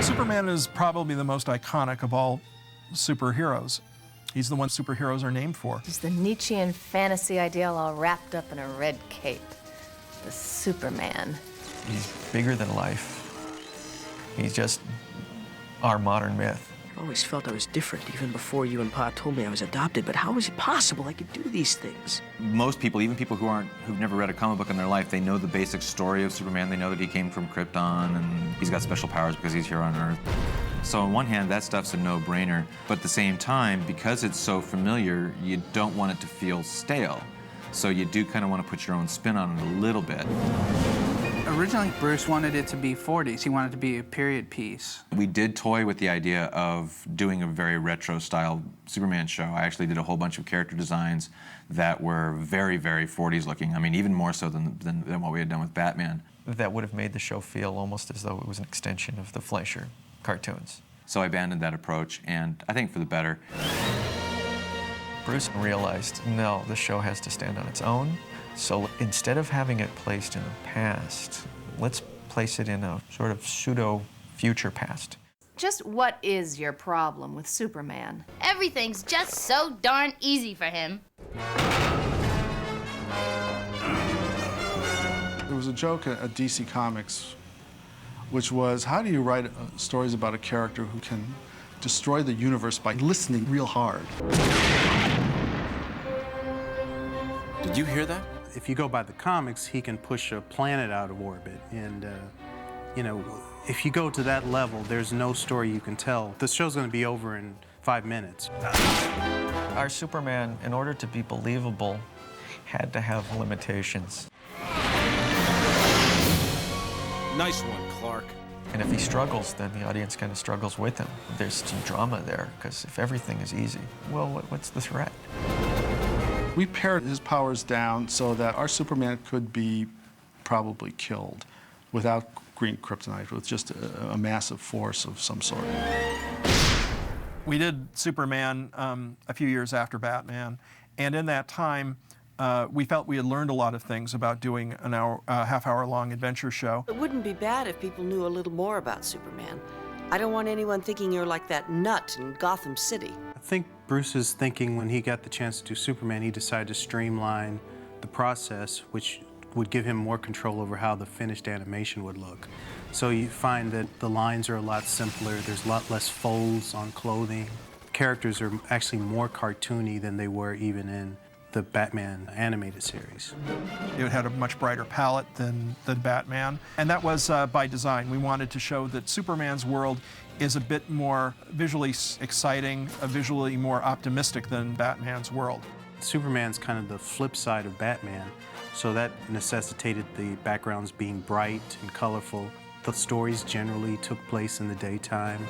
Superman is probably the most iconic of all superheroes. He's the one superheroes are named for. He's the Nietzschean fantasy ideal all wrapped up in a red cape. The Superman. He's bigger than life. He's just our modern myth. I always felt I was different, even before you and Pa told me I was adopted, but how was it possible I could do these things? Most people, even people who've never read a comic book in their life, they know the basic story of Superman. They know that he came from Krypton and he's got special powers because he's here on Earth. So on one hand, that stuff's a no-brainer, but at the same time, because it's so familiar, you don't want it to feel stale. So you do kind of want to put your own spin on it a little bit. Originally, Bruce wanted it to be 40s. He wanted it to be a period piece. We did toy with the idea of doing a very retro-style Superman show. I actually did a whole bunch of character designs that were very, very 40s looking. I mean, even more so than what we had done with Batman. That would have made the show feel almost as though it was an extension of the Fleischer cartoons. So I abandoned that approach, and I think for the better. Bruce realized, no, the show has to stand on its own. So instead of having it placed in the past, let's place it in a sort of pseudo-future past. Just what is your problem with Superman? Everything's just so darn easy for him. There was a joke at DC Comics, which was, how do you write stories about a character who can destroy the universe by listening real hard? Did you hear that? If you go by the comics, he can push a planet out of orbit. And, you know, if you go to that level, there's no story you can tell. The show's going to be over in 5 minutes. Our Superman, in order to be believable, had to have limitations. Nice one, Clark. And if he struggles, then the audience kind of struggles with him. There's some drama there, because if everything is easy, well, what's the threat? We pared his powers down so that our Superman could be probably killed without green kryptonite, with just a massive force of some sort. We did Superman a few years after Batman, and in that time, we felt we had learned a lot of things about doing an half-hour-long adventure show. It wouldn't be bad if people knew a little more about Superman. I don't want anyone thinking you're like that nut in Gotham City. I think Bruce's thinking when he got the chance to do Superman, he decided to streamline the process, which would give him more control over how the finished animation would look. So you find that the lines are a lot simpler, there's a lot less folds on clothing. Characters are actually more cartoony than they were even in the Batman animated series. It had a much brighter palette than Batman, and that was by design. We wanted to show that Superman's world is a bit more visually exciting, visually more optimistic than Batman's world. Superman's kind of the flip side of Batman, so that necessitated the backgrounds being bright and colorful. The stories generally took place in the daytime.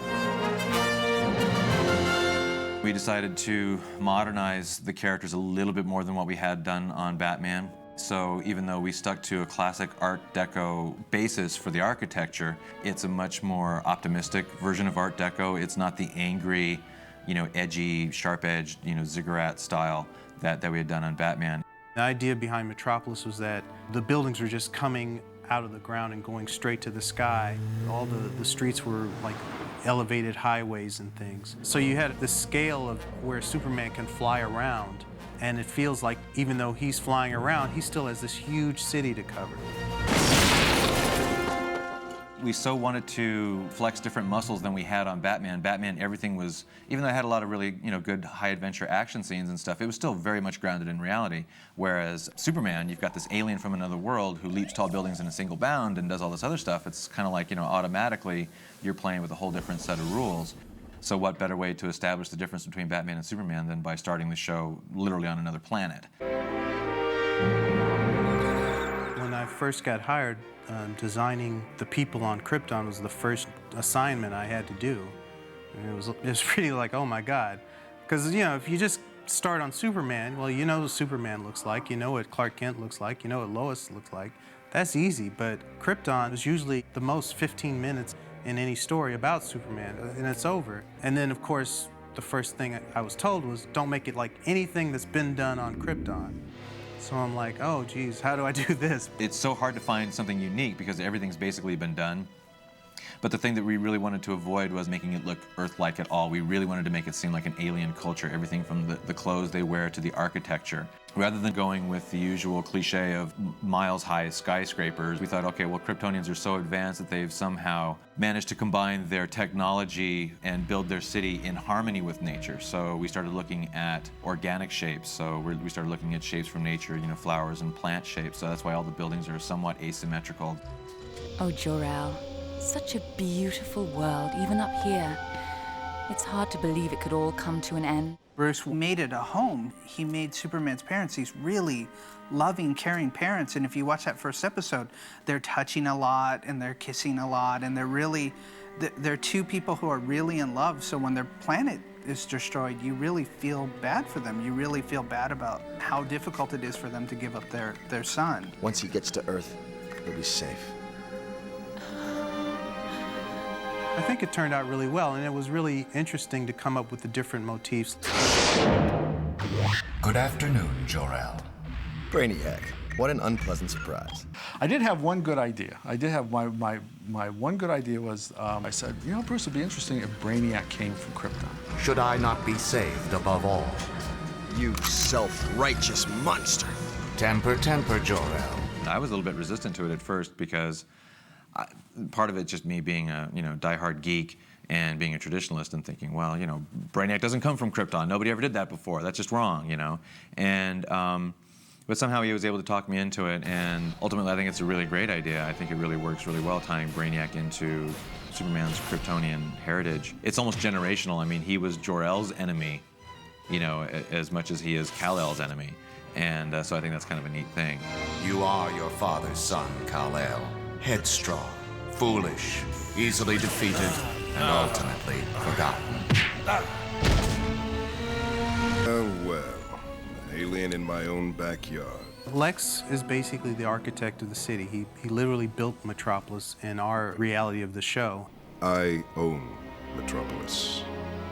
We decided to modernize the characters a little bit more than what we had done on Batman. So even though we stuck to a classic Art Deco basis for the architecture, it's a much more optimistic version of Art Deco. It's not the angry, edgy, sharp-edged, ziggurat style that we had done on Batman. The idea behind Metropolis was that the buildings were just coming out of the ground and going straight to the sky. All the streets were like elevated highways and things. So you had the scale of where Superman can fly around, and it feels like even though he's flying around, he still has this huge city to cover. We so wanted to flex different muscles than we had on Batman. Batman, everything was, even though it had a lot of really, good high-adventure action scenes and stuff, it was still very much grounded in reality. Whereas Superman, you've got this alien from another world who leaps tall buildings in a single bound and does all this other stuff. It's kind of like, automatically you're playing with a whole different set of rules. So what better way to establish the difference between Batman and Superman than by starting the show literally on another planet? When I first got hired, designing the people on Krypton was the first assignment I had to do. And it was really like, oh my God. Because, if you just start on Superman, well, you know what Superman looks like, you know what Clark Kent looks like, you know what Lois looks like. That's easy, but Krypton is usually the most 15 minutes in any story about Superman, and it's over. And then, of course, the first thing I was told was, don't make it like anything that's been done on Krypton. So I'm like, oh, geez, how do I do this? It's so hard to find something unique because everything's basically been done. But the thing that we really wanted to avoid was making it look Earth-like at all. We really wanted to make it seem like an alien culture, everything from the clothes they wear to the architecture. Rather than going with the usual cliche of miles-high skyscrapers, we thought, okay, well, Kryptonians are so advanced that they've somehow managed to combine their technology and build their city in harmony with nature. So we started looking at organic shapes. So we started looking at shapes from nature, you know, flowers and plant shapes. So that's why all the buildings are somewhat asymmetrical. Oh, Jor-El, such a beautiful world, even up here. It's hard to believe it could all come to an end. Bruce made it a home. He made Superman's parents these really loving, caring parents. And if you watch that first episode, they're touching a lot and they're kissing a lot, and they're two people who are really in love. So when their planet is destroyed, you really feel bad for them. You really feel bad about how difficult it is for them to give up their son. Once he gets to Earth, he'll be safe. I think it turned out really well, and it was really interesting to come up with the different motifs. Good afternoon, Jor-El. Brainiac, what an unpleasant surprise. I did have one good idea. I did have my one good idea was, I said, you know, Bruce, it'd be interesting if Brainiac came from Krypton. Should I not be saved above all? You self-righteous monster. Temper, temper, Jor-El. I was a little bit resistant to it at first because part of it just me being a diehard geek and being a traditionalist and thinking, well, you know, Brainiac doesn't come from Krypton. Nobody ever did that before. That's just wrong, you know. And but somehow he was able to talk me into it, and ultimately I think it's a really great idea. I think it really works really well tying Brainiac into Superman's Kryptonian heritage. It's almost generational. I mean, he was Jor-El's enemy, you know, as much as he is Kal-El's enemy. And so I think that's kind of a neat thing. You are your father's son, Kal-El. Headstrong, foolish, easily defeated, and ultimately forgotten. Oh, well. An alien in my own backyard. Lex is basically the architect of the city. He literally built Metropolis in our reality of the show. I own Metropolis.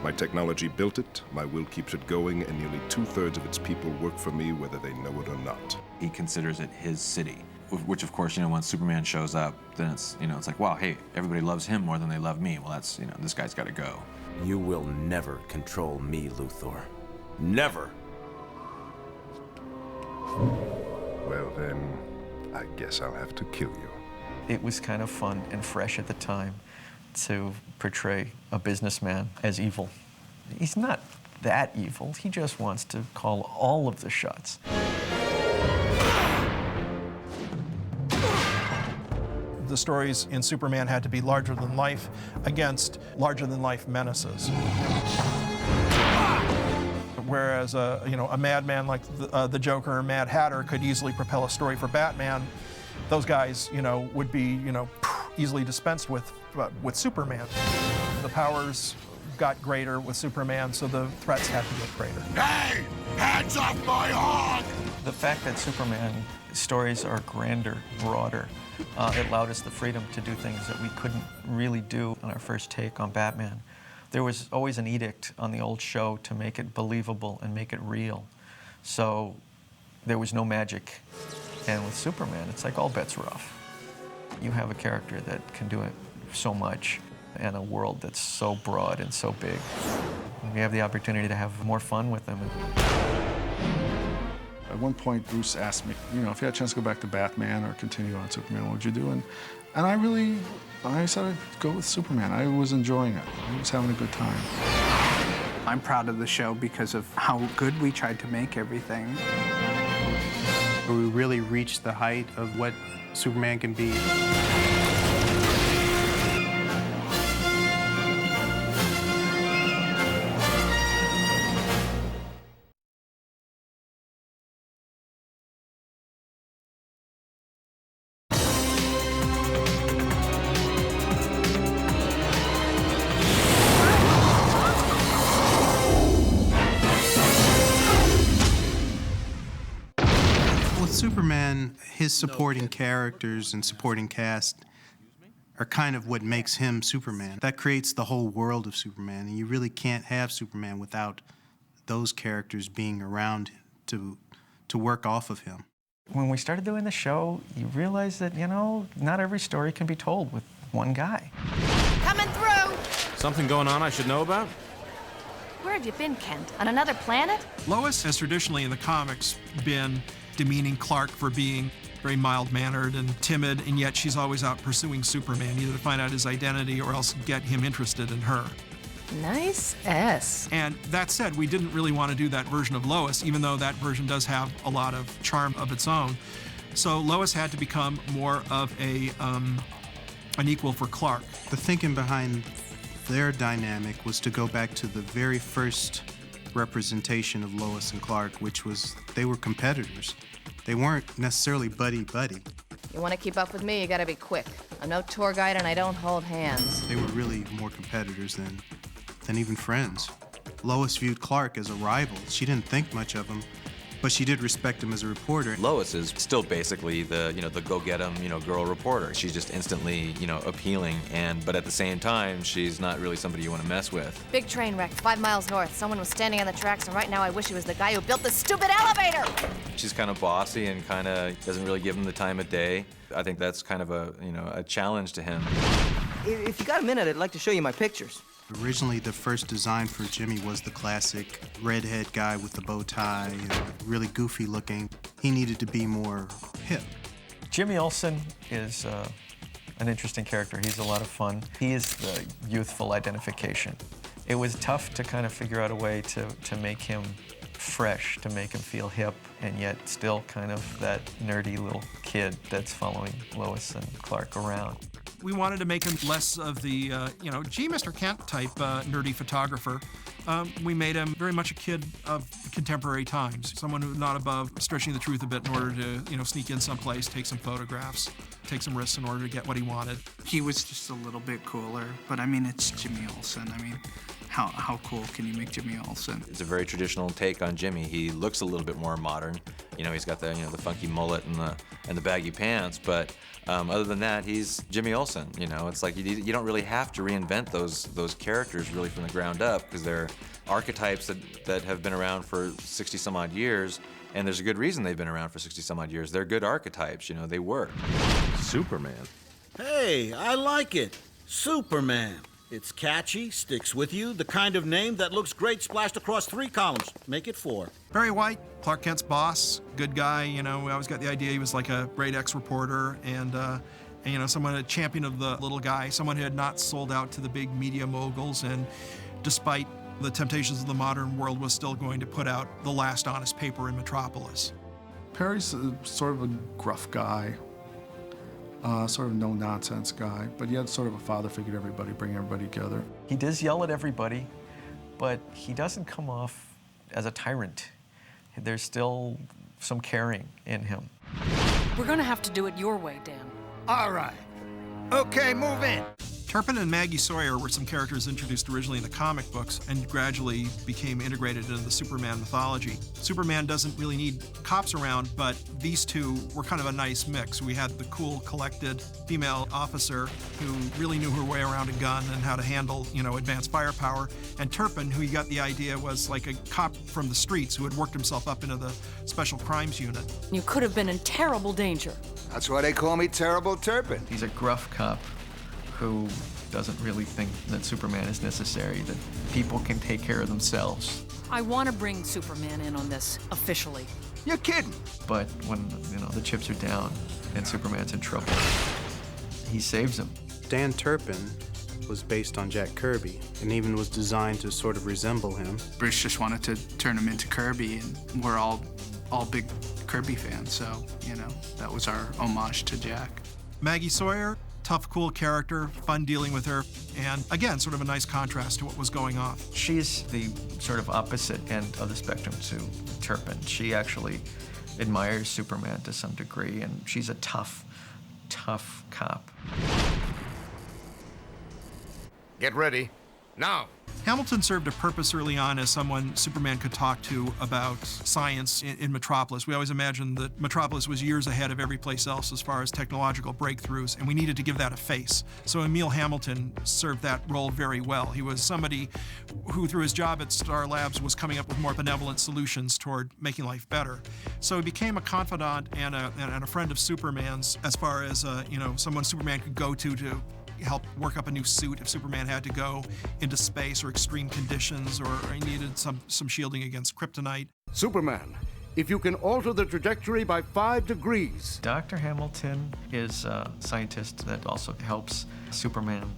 My technology built it, my will keeps it going, and nearly 2/3 of its people work for me whether they know it or not. He considers it his city, which of course, you know, when Superman shows up, then it's, you know, it's like, wow, hey, everybody loves him more than they love me. Well, that's, you know, this guy's got to go. You will never control me, Luthor. Never. Well, then, I guess I'll have to kill you. It was kind of fun and fresh at the time to portray a businessman as evil. He's not that evil. He just wants to call all of the shots. The stories in Superman had to be larger than life against larger than life menaces. Whereas a madman like the Joker or Mad Hatter could easily propel a story for Batman, those guys, you know, would be, you know, easily dispensed with Superman. The powers got greater with Superman, so the threats had to get greater. Hey! Hands off my hog! The fact that Superman stories are grander, broader, it allowed us the freedom to do things that we couldn't really do on our first take on Batman. There was always an edict on the old show to make it believable and make it real. So there was no magic. And with Superman, it's like all bets are off. You have a character that can do it so much and a world that's so broad and so big. And we have the opportunity to have more fun with them. At one point, Bruce asked me, you know, if you had a chance to go back to Batman or continue on Superman, what would you do? And I said I'd go with Superman. I was enjoying it. I was having a good time. I'm proud of the show because of how good we tried to make everything. We really reached the height of what Superman can be. Superman, his supporting characters and supporting cast are kind of what makes him Superman. That creates the whole world of Superman, and you really can't have Superman without those characters being around to work off of him. When we started doing the show, you realize that, you know, not every story can be told with one guy. coming through. Something going on I should know about? Where have you been, Kent? On another planet? Lois has traditionally in the comics been demeaning Clark for being very mild-mannered and timid, and yet she's always out pursuing Superman, either to find out his identity or else get him interested in her. Nice S. And that said, we didn't really want to do that version of Lois, even though that version does have a lot of charm of its own. So Lois had to become more of an equal for Clark. The thinking behind their dynamic was to go back to the very first representation of Lois and Clark, which was they were competitors. They weren't necessarily buddy-buddy. You want to keep up with me, you gotta be quick. I'm no tour guide and I don't hold hands. They were really more competitors than even friends. Lois viewed Clark as a rival. She didn't think much of him, but she did respect him as a reporter. Lois is still basically the go-get-em, girl reporter. She's just instantly, appealing, but at the same time, she's not really somebody you want to mess with. Big train wreck, 5 miles north. Someone was standing on the tracks, and right now I wish he was the guy who built the stupid elevator! She's kind of bossy and kind of doesn't really give him the time of day. I think that's kind of a challenge to him. If you got a minute, I'd like to show you my pictures. Originally, the first design for Jimmy was the classic redhead guy with the bow tie and really goofy looking. He needed to be more hip. Jimmy Olsen is an interesting character. He's a lot of fun. He is the youthful identification. It was tough to kind of figure out a way to make him fresh, to make him feel hip, and yet still kind of that nerdy little kid that's following Lois and Clark around. We wanted to make him less of the, gee, Mr. Kent type nerdy photographer. We made him very much a kid of contemporary times, someone who's not above stretching the truth a bit in order to, sneak in someplace, take some photographs, take some risks in order to get what he wanted. He was just a little bit cooler, but I mean, it's Jimmy Olsen. I mean, how cool can you make Jimmy Olsen? It's a very traditional take on Jimmy. He looks a little bit more modern. He's got the the funky mullet and the baggy pants, but other than that, he's Jimmy Olsen. It's like you don't really have to reinvent those characters really from the ground up, because they're archetypes that have been around for 60 some odd years, and there's a good reason they've been around for 60 some odd years. They're good archetypes. They work. Superman. Hey, I like it. Superman. It's catchy, sticks with you, the kind of name that looks great splashed across 3 columns. Make it 4. Barry White, Clark Kent's boss, good guy. We always got the idea he was like a great ex-reporter and someone, a champion of the little guy, someone who had not sold out to the big media moguls, and despite the temptations of the modern world was still going to put out the last honest paper in Metropolis. Perry's sort of a gruff guy, sort of no-nonsense guy, but he had sort of a father figure to everybody, bring everybody together. He does yell at everybody, but he doesn't come off as a tyrant. There's still some caring in him. We're gonna have to do it your way, Dan. All right. Okay, move in. Turpin and Maggie Sawyer were some characters introduced originally in the comic books and gradually became integrated into the Superman mythology. Superman doesn't really need cops around, but these two were kind of a nice mix. We had the cool, collected female officer who really knew her way around a gun and how to handle, advanced firepower, and Turpin, who you got the idea was like a cop from the streets who had worked himself up into the Special Crimes Unit. You could have been in terrible danger. That's why they call me Terrible Turpin. He's a gruff cop who doesn't really think that Superman is necessary, that people can take care of themselves. I want to bring Superman in on this officially. You're kidding. But when, the chips are down and Superman's in trouble, he saves him. Dan Turpin was based on Jack Kirby and even was designed to sort of resemble him. Bruce just wanted to turn him into Kirby, and we're all big Kirby fans, so, that was our homage to Jack. Maggie Sawyer, tough, cool character, fun dealing with her, and again, sort of a nice contrast to what was going on. She's the sort of opposite end of the spectrum to Turpin. She actually admires Superman to some degree, and she's a tough cop. Get ready. Now. Hamilton served a purpose early on as someone Superman could talk to about science in Metropolis. We always imagined that Metropolis was years ahead of every place else as far as technological breakthroughs, and we needed to give that a face. So Emil Hamilton served that role very well. He was somebody who, through his job at Star Labs, was coming up with more benevolent solutions toward making life better. So he became a confidant and a friend of Superman's as far as, someone Superman could go to help work up a new suit if Superman had to go into space or extreme conditions, or he needed some shielding against kryptonite. Superman, if you can alter the trajectory by 5 degrees. Dr. Hamilton is a scientist that also helps Superman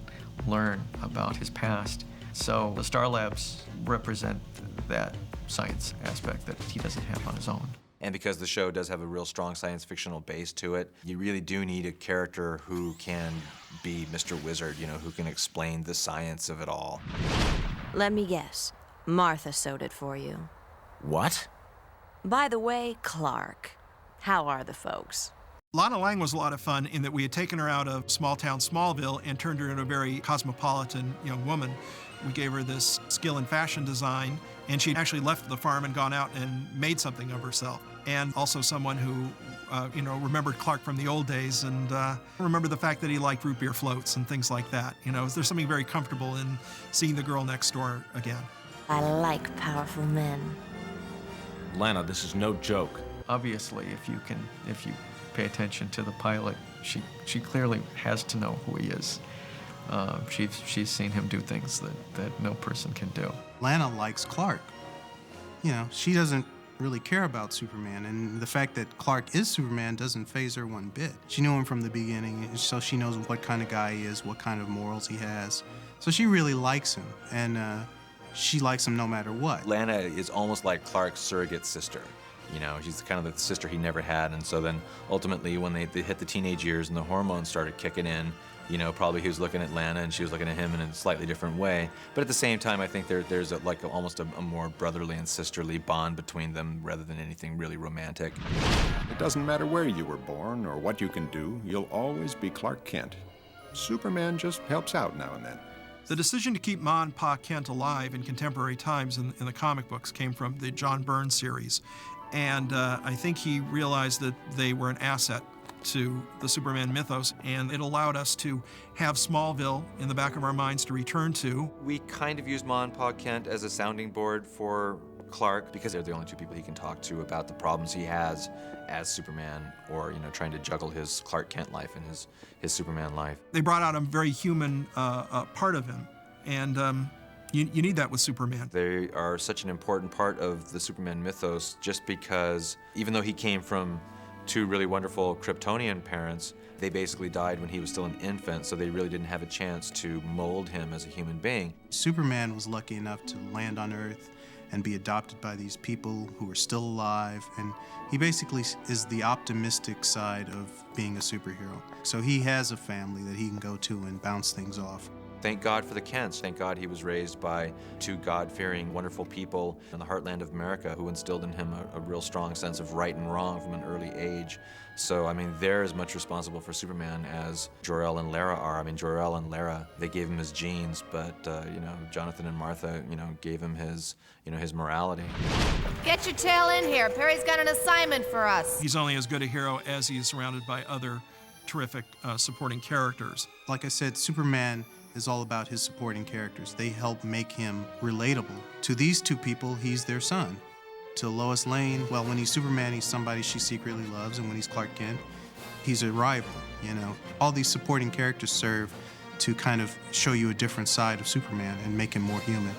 learn about his past. So the Star Labs represent that science aspect that he doesn't have on his own. And because the show does have a real strong science fictional base to it, you really do need a character who can be Mr. Wizard, you know, who can explain the science of it all. Let me guess. Martha sewed it for you. What? By the way, Clark, how are the folks? Lana Lang was a lot of fun in that we had taken her out of small town Smallville and turned her into a very cosmopolitan young woman. We gave her this skill in fashion design, and she actually left the farm and gone out and made something of herself. And also someone who, remembered Clark from the old days and remembered the fact that he liked root beer floats and things like that. You know, there's something very comfortable in seeing the girl next door again. I like powerful men. Lana, this is no joke. Obviously, if you pay attention to the pilot, she clearly has to know who he is. She's seen him do things that no person can do. Lana likes Clark. You know, she doesn't really care about Superman, and the fact that Clark is Superman doesn't faze her one bit. She knew him from the beginning, so she knows what kind of guy he is, what kind of morals he has. So she really likes him, and she likes him no matter what. Lana is almost like Clark's surrogate sister. You know, she's kind of the sister he never had, and so then ultimately when they hit the teenage years and the hormones started kicking in, you know, probably he was looking at Lana and she was looking at him in a slightly different way. But at the same time, I think there's almost a more brotherly and sisterly bond between them rather than anything really romantic. It doesn't matter where you were born or what you can do, you'll always be Clark Kent. Superman just helps out now and then. The decision to keep Ma and Pa Kent alive in contemporary times in the comic books came from the John Byrne series. And I think he realized that they were an asset to the Superman mythos, and it allowed us to have Smallville in the back of our minds to return to. We kind of used Ma and Pa Kent as a sounding board for Clark because they're the only two people he can talk to about the problems he has as Superman, or, you know, trying to juggle his Clark Kent life and his Superman life. They brought out a very human part of him, and you need that with Superman. They are such an important part of the Superman mythos just because even though he came from two really wonderful Kryptonian parents, they basically died when he was still an infant, so they really didn't have a chance to mold him as a human being. Superman was lucky enough to land on Earth and be adopted by these people who are still alive, and he basically is the optimistic side of being a superhero. So he has a family that he can go to and bounce things off. Thank God for the Kents. Thank God he was raised by two God-fearing, wonderful people in the heartland of America who instilled in him a real strong sense of right and wrong from an early age. So, I mean, they're as much responsible for Superman as Jor-El and Lara are. I mean, Jor-El and Lara, they gave him his genes, but, Jonathan and Martha, gave him his morality. Get your tail in here. Perry's got an assignment for us. He's only as good a hero as he is surrounded by other terrific supporting characters. Like I said, Superman is all about his supporting characters. They help make him relatable. To these two people, he's their son. To Lois Lane, well, when he's Superman, he's somebody she secretly loves, and when he's Clark Kent, he's a rival, All these supporting characters serve to kind of show you a different side of Superman and make him more human.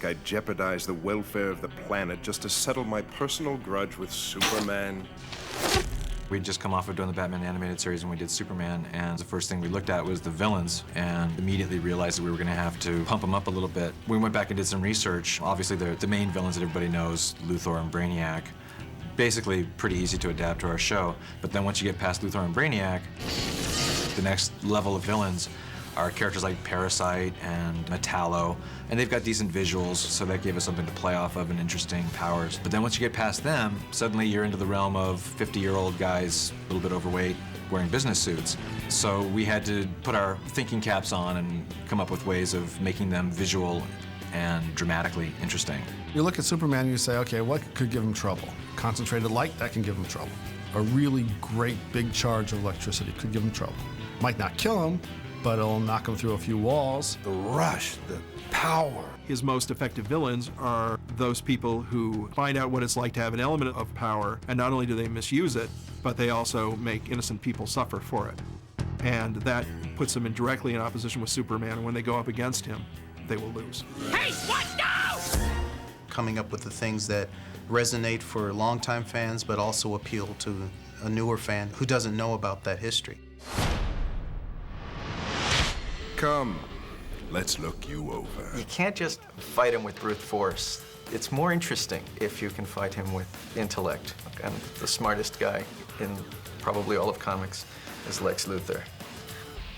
I'd jeopardize the welfare of the planet just to settle my personal grudge with Superman? We'd just come off of doing the Batman animated series and we did Superman, and the first thing we looked at was the villains and immediately realized that we were going to have to pump them up a little bit. We went back and did some research. Obviously, the main villains that everybody knows, Luthor and Brainiac. basically pretty easy to adapt to our show. But then once you get past Luthor and Brainiac, the next level of villains are characters like Parasite and Metallo, and they've got decent visuals, so that gave us something to play off of and interesting powers. But then once you get past them, suddenly you're into the realm of 50-year-old guys, a little bit overweight, wearing business suits. So we had to put our thinking caps on and come up with ways of making them visual and dramatically interesting. You look at Superman and you say, okay, what could give him trouble? Concentrated light, that can give him trouble. A really great big charge of electricity could give him trouble. Might not kill him, but it'll knock him through a few walls. The rush, the power. His most effective villains are those people who find out what it's like to have an element of power, and not only do they misuse it, but they also make innocent people suffer for it. And that puts them directly in opposition with Superman, and when they go up against him, they will lose. Hey, what now? Coming up with the things that resonate for longtime fans, but also appeal to a newer fan who doesn't know about that history. Come, let's look you over. You can't just fight him with brute force. It's more interesting if you can fight him with intellect. And the smartest guy in probably all of comics is Lex Luthor.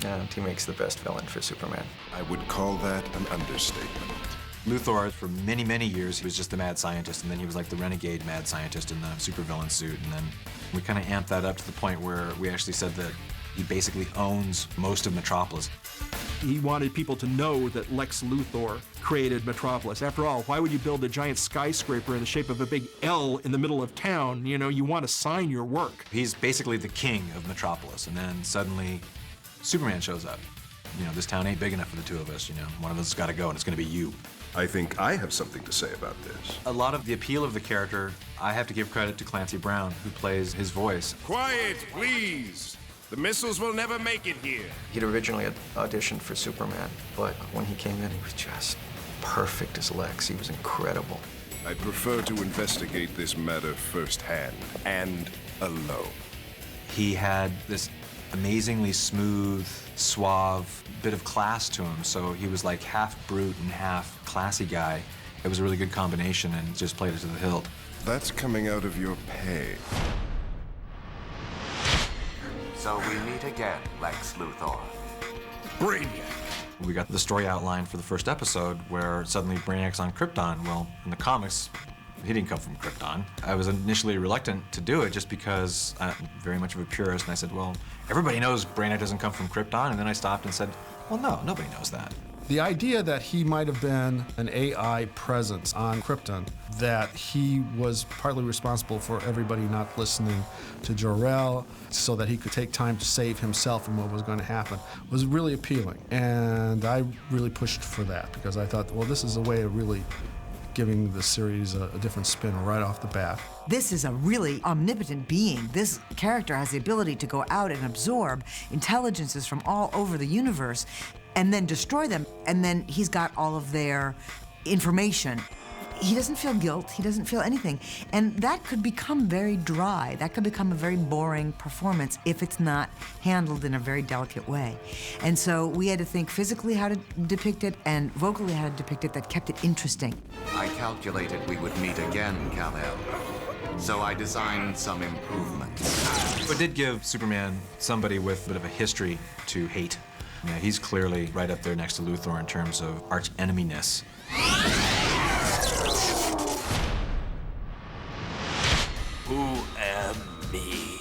And he makes the best villain for Superman. I would call that an understatement. Luthor, for many, many years, he was just the mad scientist, and then he was like the renegade mad scientist in the supervillain suit, and then we kind of amped that up to the point where we actually said that he basically owns most of Metropolis. He wanted people to know that Lex Luthor created Metropolis. After all, why would you build a giant skyscraper in the shape of a big L in the middle of town? You know, you want to sign your work. He's basically the king of Metropolis, and then suddenly Superman shows up. You know, this town ain't big enough for the two of us, you know. One of us has got to go, and it's going to be you. I think I have something to say about this. A lot of the appeal of the character, I have to give credit to Clancy Brown, who plays his voice. Quiet, please. The missiles will never make it here. He'd originally had auditioned for Superman, but when he came in, he was just perfect as Lex. He was incredible. I prefer to investigate this matter firsthand and alone. He had this amazingly smooth, suave bit of class to him, so he was like half brute and half classy guy. It was a really good combination and just played it to the hilt. That's coming out of your pay. So we meet again, Lex Luthor. Brainiac. We got the story outline for the first episode where suddenly Brainiac's on Krypton. Well, in the comics, he didn't come from Krypton. I was initially reluctant to do it just because I'm very much of a purist, and I said, well, everybody knows Brainiac doesn't come from Krypton, and then I stopped and said, well, no, nobody knows that. The idea that he might have been an AI presence on Krypton, that he was partly responsible for everybody not listening to Jor-El so that he could take time to save himself from what was going to happen, was really appealing. And I really pushed for that because I thought, well, this is a way of really giving the series a different spin right off the bat. This is a really omnipotent being. This character has the ability to go out and absorb intelligences from all over the universe and then destroy them. And then he's got all of their information. He doesn't feel guilt, he doesn't feel anything. And that could become very dry. That could become a very boring performance if it's not handled in a very delicate way. And so we had to think physically how to depict it and vocally how to depict it that kept it interesting. I calculated we would meet again, Kal-El. So I designed some improvements. But did give Superman somebody with a bit of a history to hate. Yeah, he's clearly right up there next to Luthor in terms of arch eneminess. Who am me?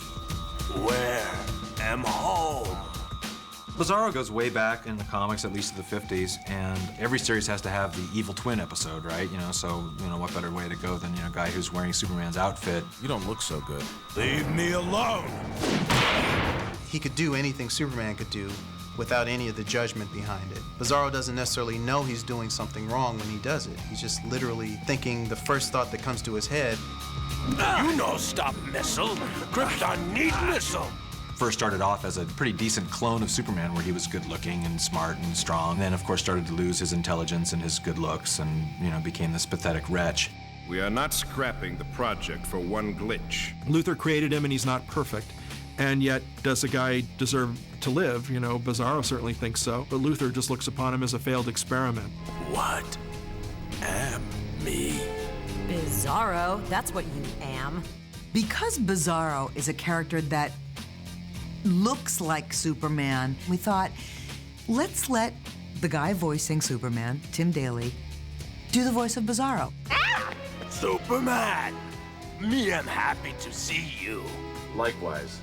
Where am home? Bizarro goes way back in the comics, at least to the 50s, and every series has to have the evil twin episode, right? You know, so, you know, what better way to go than, you know, a guy who's wearing Superman's outfit. You don't look so good. Leave me alone! He could do anything Superman could do without any of the judgment behind it. Bizarro doesn't necessarily know he's doing something wrong when he does it. He's just literally thinking the first thought that comes to his head. You know stop missile. Krypton need missile. First started off as a pretty decent clone of Superman where he was good looking and smart and strong. Then, of course, started to lose his intelligence and his good looks and, you know, became this pathetic wretch. We are not scrapping the project for one glitch. Luthor created him and he's not perfect. And yet, does the guy deserve to live? You know, Bizarro certainly thinks so, but Luthor just looks upon him as a failed experiment. What am me? Bizarro, that's what you am. Because Bizarro is a character that looks like Superman, we thought, let's let the guy voicing Superman, Tim Daly, do the voice of Bizarro. Superman! Me am happy to see you. Likewise.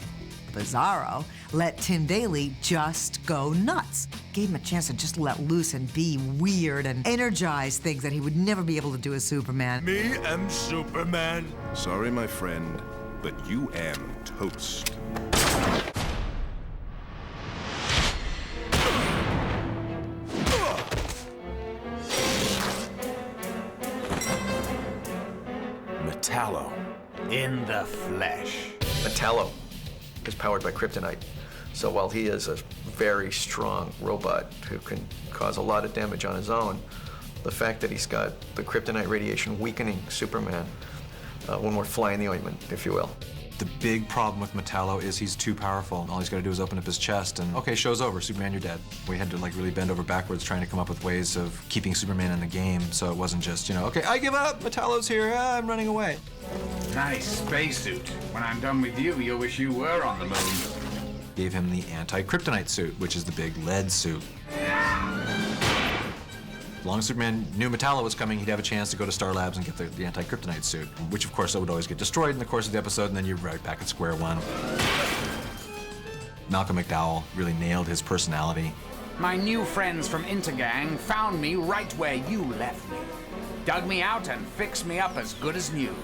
Bizarro let Tim Daly just go nuts. Gave him a chance to just let loose and be weird and energize things that he would never be able to do as Superman. Me am Superman. Sorry, my friend, but you am toast. Metallo. In the flesh. Metallo is powered by kryptonite. So while he is a very strong robot who can cause a lot of damage on his own, the fact that he's got the kryptonite radiation weakening Superman when we're flying the ointment, if you will. The big problem with Metallo is he's too powerful. All he's got to do is open up his chest and, okay, show's over, Superman, you're dead. We had to like really bend over backwards trying to come up with ways of keeping Superman in the game, so it wasn't just, you know, okay, I give up, Metallo's here, I'm running away. Nice spacesuit. When I'm done with you, you'll wish you were on the moon. Gave him the anti-kryptonite suit, which is the big lead suit. As long as Superman knew Metallo was coming, he'd have a chance to go to Star Labs and get the anti-kryptonite suit, which of course would always get destroyed in the course of the episode, and then you're right back at square one. Malcolm McDowell really nailed his personality. My new friends from Intergang found me right where you left me. Dug me out and fixed me up as good as new.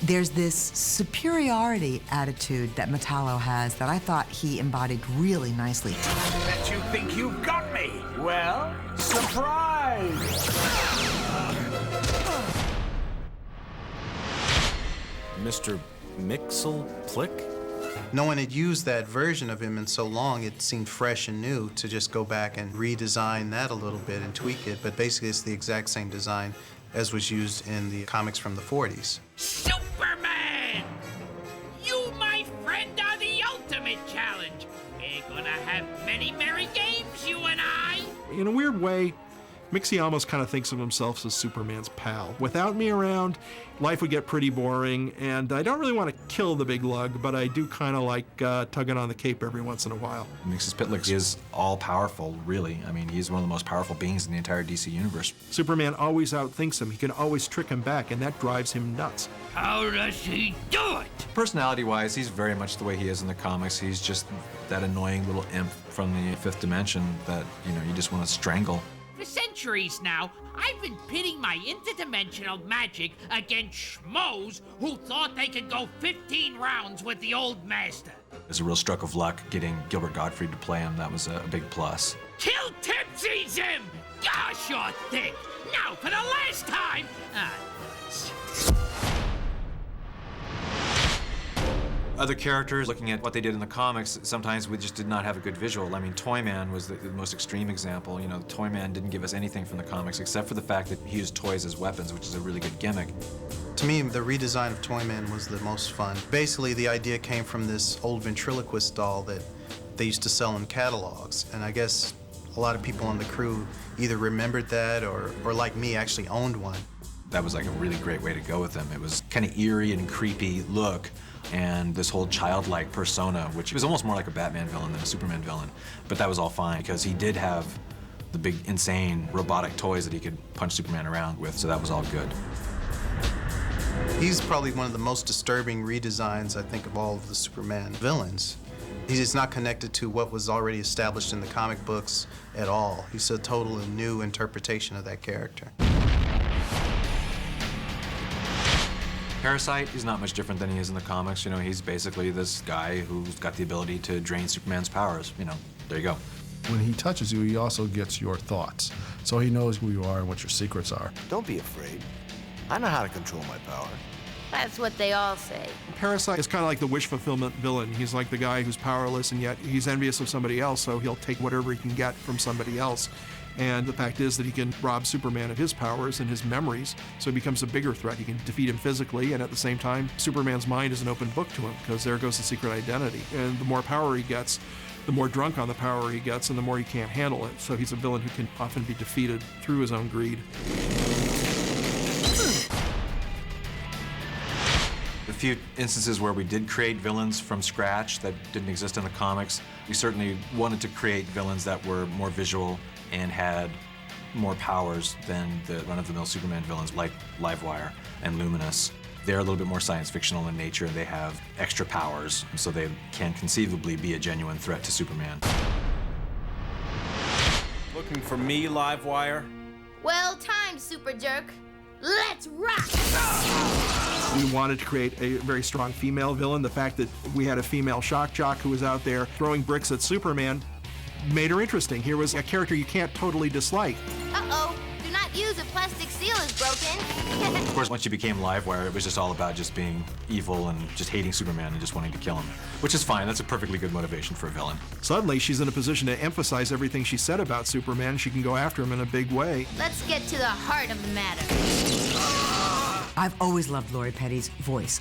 There's this superiority attitude that Metallo has that I thought he embodied really nicely. Bet you think you've got me. Well, surprise! Mr. Mixel-Plick? No one had used that version of him in so long, it seemed fresh and new to just go back and redesign that a little bit and tweak it, but basically it's the exact same design as was used in the comics from the 40s. Superman! You, my friend, are the ultimate challenge. We're gonna have many merry games, you and I. In a weird way, Mixie almost kind of thinks of himself as Superman's pal. Without me around, life would get pretty boring, and I don't really want to kill the big lug, but I do kind of like tugging on the cape every once in a while. Mixes Pitlick is all-powerful, really. I mean, he's one of the most powerful beings in the entire DC universe. Superman always outthinks him. He can always trick him back, and that drives him nuts. How does he do it? Personality-wise, he's very much the way he is in the comics. He's just that annoying little imp from the fifth dimension that, you know, you just want to strangle. For centuries now, I've been pitting my interdimensional magic against schmoes who thought they could go 15 rounds with the old master. It was a real stroke of luck getting Gilbert Gottfried to play him. That was a big plus. Kill Tipsy's him! Gosh, you're thick! Now, for the last time! Other characters, looking at what they did in the comics, sometimes we just did not have a good visual. I mean, Toyman was the most extreme example. You know, Toyman didn't give us anything from the comics except for the fact that he used toys as weapons, which is a really good gimmick. To me, the redesign of Toyman was the most fun. Basically, the idea came from this old ventriloquist doll that they used to sell in catalogs, and I guess a lot of people on the crew either remembered that or like me, actually owned one. That was like a really great way to go with him. It was kind of eerie and creepy look, and this whole childlike persona, which was almost more like a Batman villain than a Superman villain. But that was all fine, because he did have the big, insane robotic toys that he could punch Superman around with, so that was all good. He's probably one of the most disturbing redesigns, I think, of all of the Superman villains. He's not connected to what was already established in the comic books at all. He's a totally new interpretation of that character. Parasite is not much different than he is in the comics. You know, he's basically this guy who's got the ability to drain Superman's powers. You know, there you go. When he touches you, he also gets your thoughts. So he knows who you are and what your secrets are. Don't be afraid. I know how to control my power. That's what they all say. Parasite is kind of like the wish fulfillment villain. He's like the guy who's powerless, and yet he's envious of somebody else, so he'll take whatever he can get from somebody else. And the fact is that he can rob Superman of his powers and his memories, so he becomes a bigger threat. He can defeat him physically, and at the same time, Superman's mind is an open book to him, because there goes the secret identity. And the more power he gets, the more drunk on the power he gets, and the more he can't handle it. So he's a villain who can often be defeated through his own greed. The few instances where we did create villains from scratch that didn't exist in the comics. We certainly wanted to create villains that were more visual and had more powers than the run-of-the-mill Superman villains like Livewire and Luminous. They're a little bit more science fictional in nature. They have extra powers, so they can conceivably be a genuine threat to Superman. Looking for me, Livewire? Well timed, super jerk. Let's rock! We wanted to create a very strong female villain. The fact that we had a female shock jock who was out there throwing bricks at Superman made her interesting. Here was a character you can't totally dislike. Uh-oh, do not use a plastic seal is broken. Of course, once you became Livewire, it was just all about just being evil and just hating Superman and just wanting to kill him, which is fine. That's a perfectly good motivation for a villain. Suddenly, she's in a position to emphasize everything she said about Superman. She can go after him in a big way. Let's get to the heart of the matter. I've always loved Lori Petty's voice.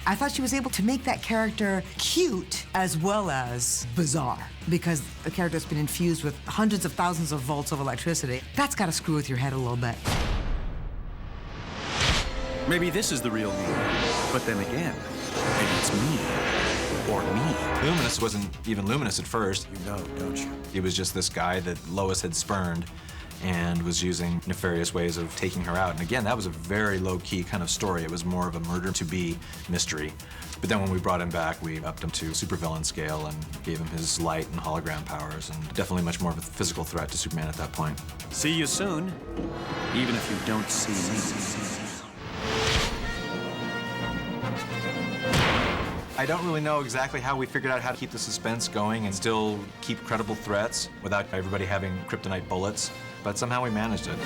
I thought she was able to make that character cute as well as bizarre, because the character's been infused with hundreds of thousands of volts of electricity. That's got to screw with your head a little bit. Maybe this is the real me. But then again, maybe it's me. Or me. Luminous wasn't even Luminous at first. You know, don't you? He was just this guy that Lois had spurned and was using nefarious ways of taking her out. And again, that was a very low-key kind of story. It was more of a murder-to-be mystery. But then when we brought him back, we upped him to supervillain scale and gave him his light and hologram powers, and definitely much more of a physical threat to Superman at that point. See you soon, even if you don't see me. I don't really know exactly how we figured out how to keep the suspense going and still keep credible threats without everybody having kryptonite bullets, but somehow we managed it.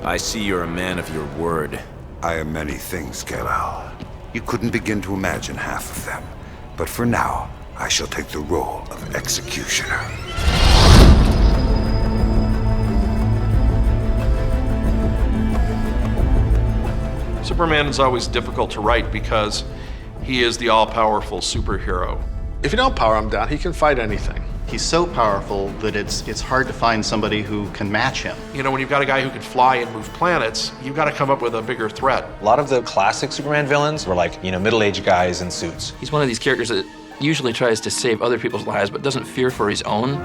I see you're a man of your word. I am many things, Kal-El. You couldn't begin to imagine half of them. But for now, I shall take the role of executioner. Superman is always difficult to write because he is the all-powerful superhero. If you don't power him down, he can fight anything. He's so powerful that it's hard to find somebody who can match him. You know, when you've got a guy who can fly and move planets, you've got to come up with a bigger threat. A lot of the classic Superman villains were like, you know, middle-aged guys in suits. He's one of these characters that usually tries to save other people's lives but doesn't fear for his own.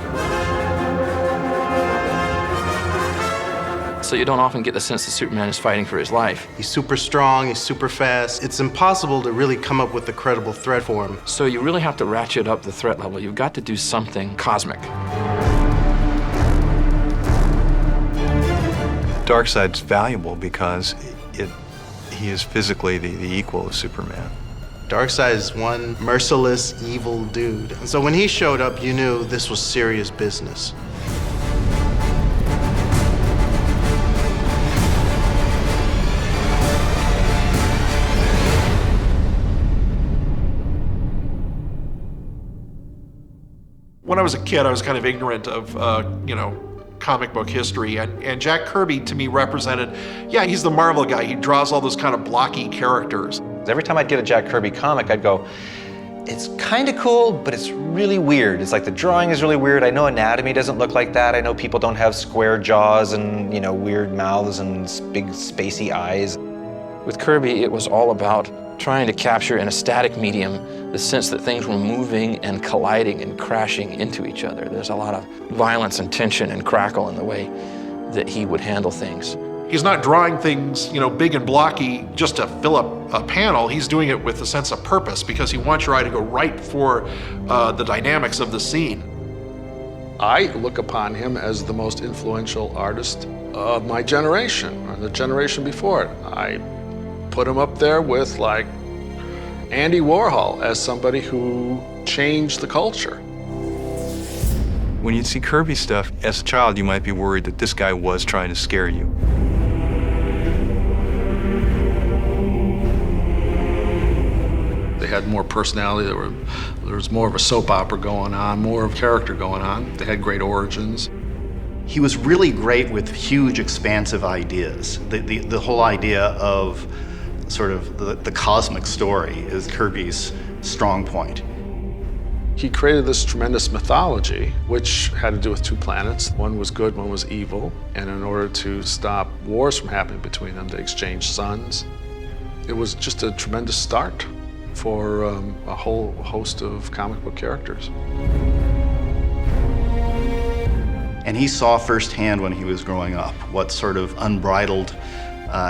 So you don't often get the sense that Superman is fighting for his life. He's super strong, he's super fast. It's impossible to really come up with a credible threat for him. So you really have to ratchet up the threat level. You've got to do something cosmic. Darkseid's valuable because he is physically the equal of Superman. Darkseid is one merciless, evil dude. And so when he showed up, you knew this was serious business. When I was a kid, I was kind of ignorant of, you know, comic book history, and Jack Kirby to me represented, yeah, he's the Marvel guy. He draws all those kind of blocky characters. Every time I'd get a Jack Kirby comic, I'd go, it's kind of cool, but it's really weird. It's like the drawing is really weird. I know anatomy doesn't look like that. I know people don't have square jaws and, you know, weird mouths and big spacey eyes. With Kirby, it was all about trying to capture in a static medium the sense that things were moving and colliding and crashing into each other. There's a lot of violence and tension and crackle in the way that he would handle things. He's not drawing things, you know, big and blocky just to fill up a panel. He's doing it with a sense of purpose because he wants your eye to go right for the dynamics of the scene. I look upon him as the most influential artist of my generation, or the generation before it. I put him up there with, like, Andy Warhol as somebody who changed the culture. When you see Kirby stuff, as a child, you might be worried that this guy was trying to scare you. They had more personality, there was more of a soap opera going on, more of character going on. They had great origins. He was really great with huge, expansive ideas. The whole idea of sort of the cosmic story is Kirby's strong point. He created this tremendous mythology, which had to do with two planets. One was good, one was evil. And in order to stop wars from happening between them, they exchanged sons. It was just a tremendous start for a whole host of comic book characters. And he saw firsthand when he was growing up what sort of unbridled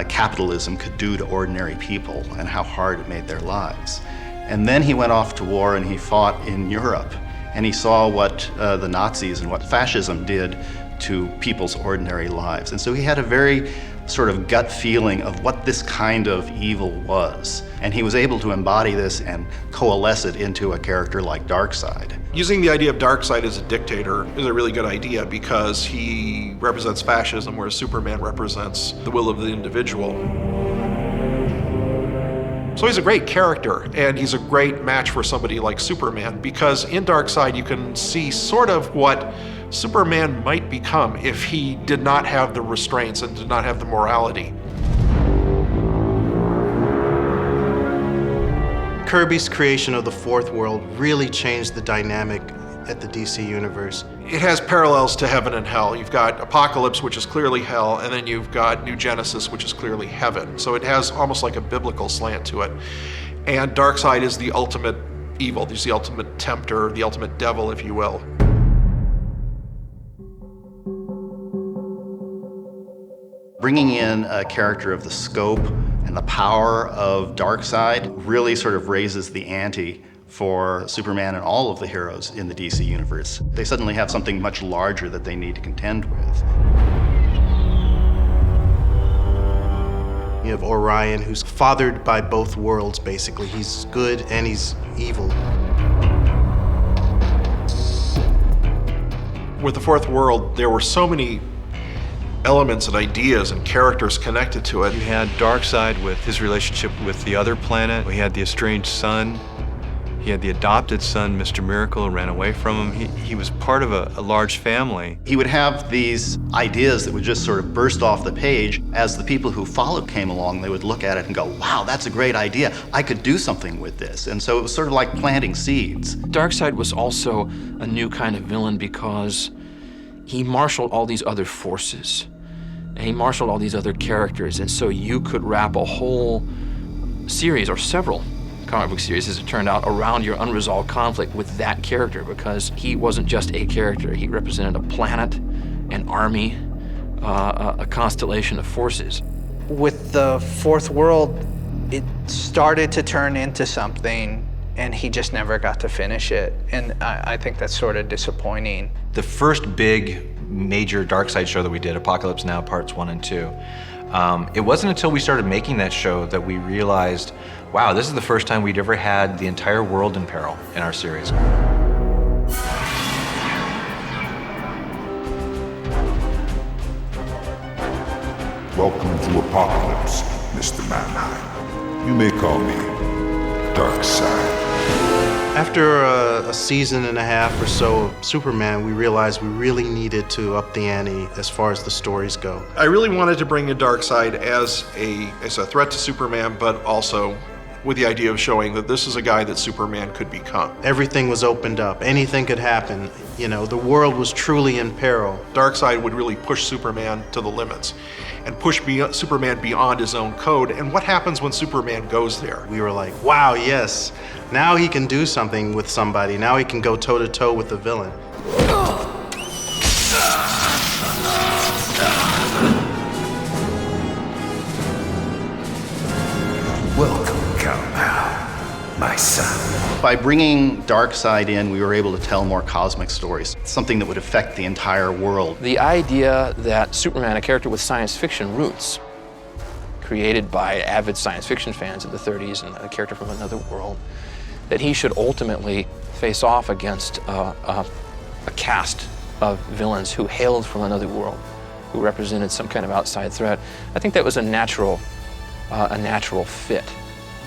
capitalism could do to ordinary people and how hard it made their lives. And then he went off to war and he fought in Europe. And he saw what the Nazis and what fascism did to people's ordinary lives. And so he had a very sort of gut feeling of what this kind of evil was. And he was able to embody this and coalesce it into a character like Darkseid. Using the idea of Darkseid as a dictator is a really good idea because he represents fascism, whereas Superman represents the will of the individual. So he's a great character, and he's a great match for somebody like Superman, because in Darkseid you can see sort of what Superman might become if he did not have the restraints and did not have the morality. Kirby's creation of the Fourth World really changed the dynamic at the DC Universe. It has parallels to heaven and hell. You've got Apocalypse, which is clearly hell, and then you've got New Genesis, which is clearly heaven. So it has almost like a biblical slant to it. And Darkseid is the ultimate evil. He's the ultimate tempter, the ultimate devil, if you will. Bringing in a character of the scope and the power of Darkseid really sort of raises the ante for Superman and all of the heroes in the DC universe. They suddenly have something much larger that they need to contend with. You have Orion, who's fathered by both worlds, basically. He's good and he's evil. With the Fourth World, there were so many elements and ideas and characters connected to it. You had Darkseid with his relationship with the other planet. He had the estranged son. He had the adopted son, Mr. Miracle, who ran away from him. He was part of a large family. He would have these ideas that would just sort of burst off the page. As the people who followed came along, they would look at it and go, wow, that's a great idea. I could do something with this. And so it was sort of like planting seeds. Darkseid was also a new kind of villain because he marshaled all these other forces. And he marshaled all these other characters. And so you could wrap a whole series, or several comic book series, as it turned out, around your unresolved conflict with that character, because he wasn't just a character. He represented a planet, an army, a constellation of forces. With the Fourth World, it started to turn into something, and he just never got to finish it. And I think that's sort of disappointing. The first big major Darkseid show that we did, Apocalypse Now Parts 1 and 2, it wasn't until we started making that show that we realized, wow, this is the first time we'd ever had the entire world in peril in our series. Welcome to Apocalypse, Mr. Mannheim. You may call me Darkseid. After a season and a half or so of Superman, we realized we really needed to up the ante as far as the stories go. I really wanted to bring in Darkseid as a threat to Superman, but also with the idea of showing that this is a guy that Superman could become. Everything was opened up. Anything could happen. You know, the world was truly in peril. Darkseid would really push Superman to the limits and push Superman beyond his own code. And what happens when Superman goes there? We were like, wow, yes. Now he can do something with somebody. Now he can go toe-to-toe with the villain. Welcome, Kal-El, my son. By bringing Darkseid in, we were able to tell more cosmic stories, something that would affect the entire world. The idea that Superman, a character with science fiction roots, created by avid science fiction fans in the 30s and a character from another world, that he should ultimately face off against a cast of villains who hailed from another world, who represented some kind of outside threat. I think that was a natural fit.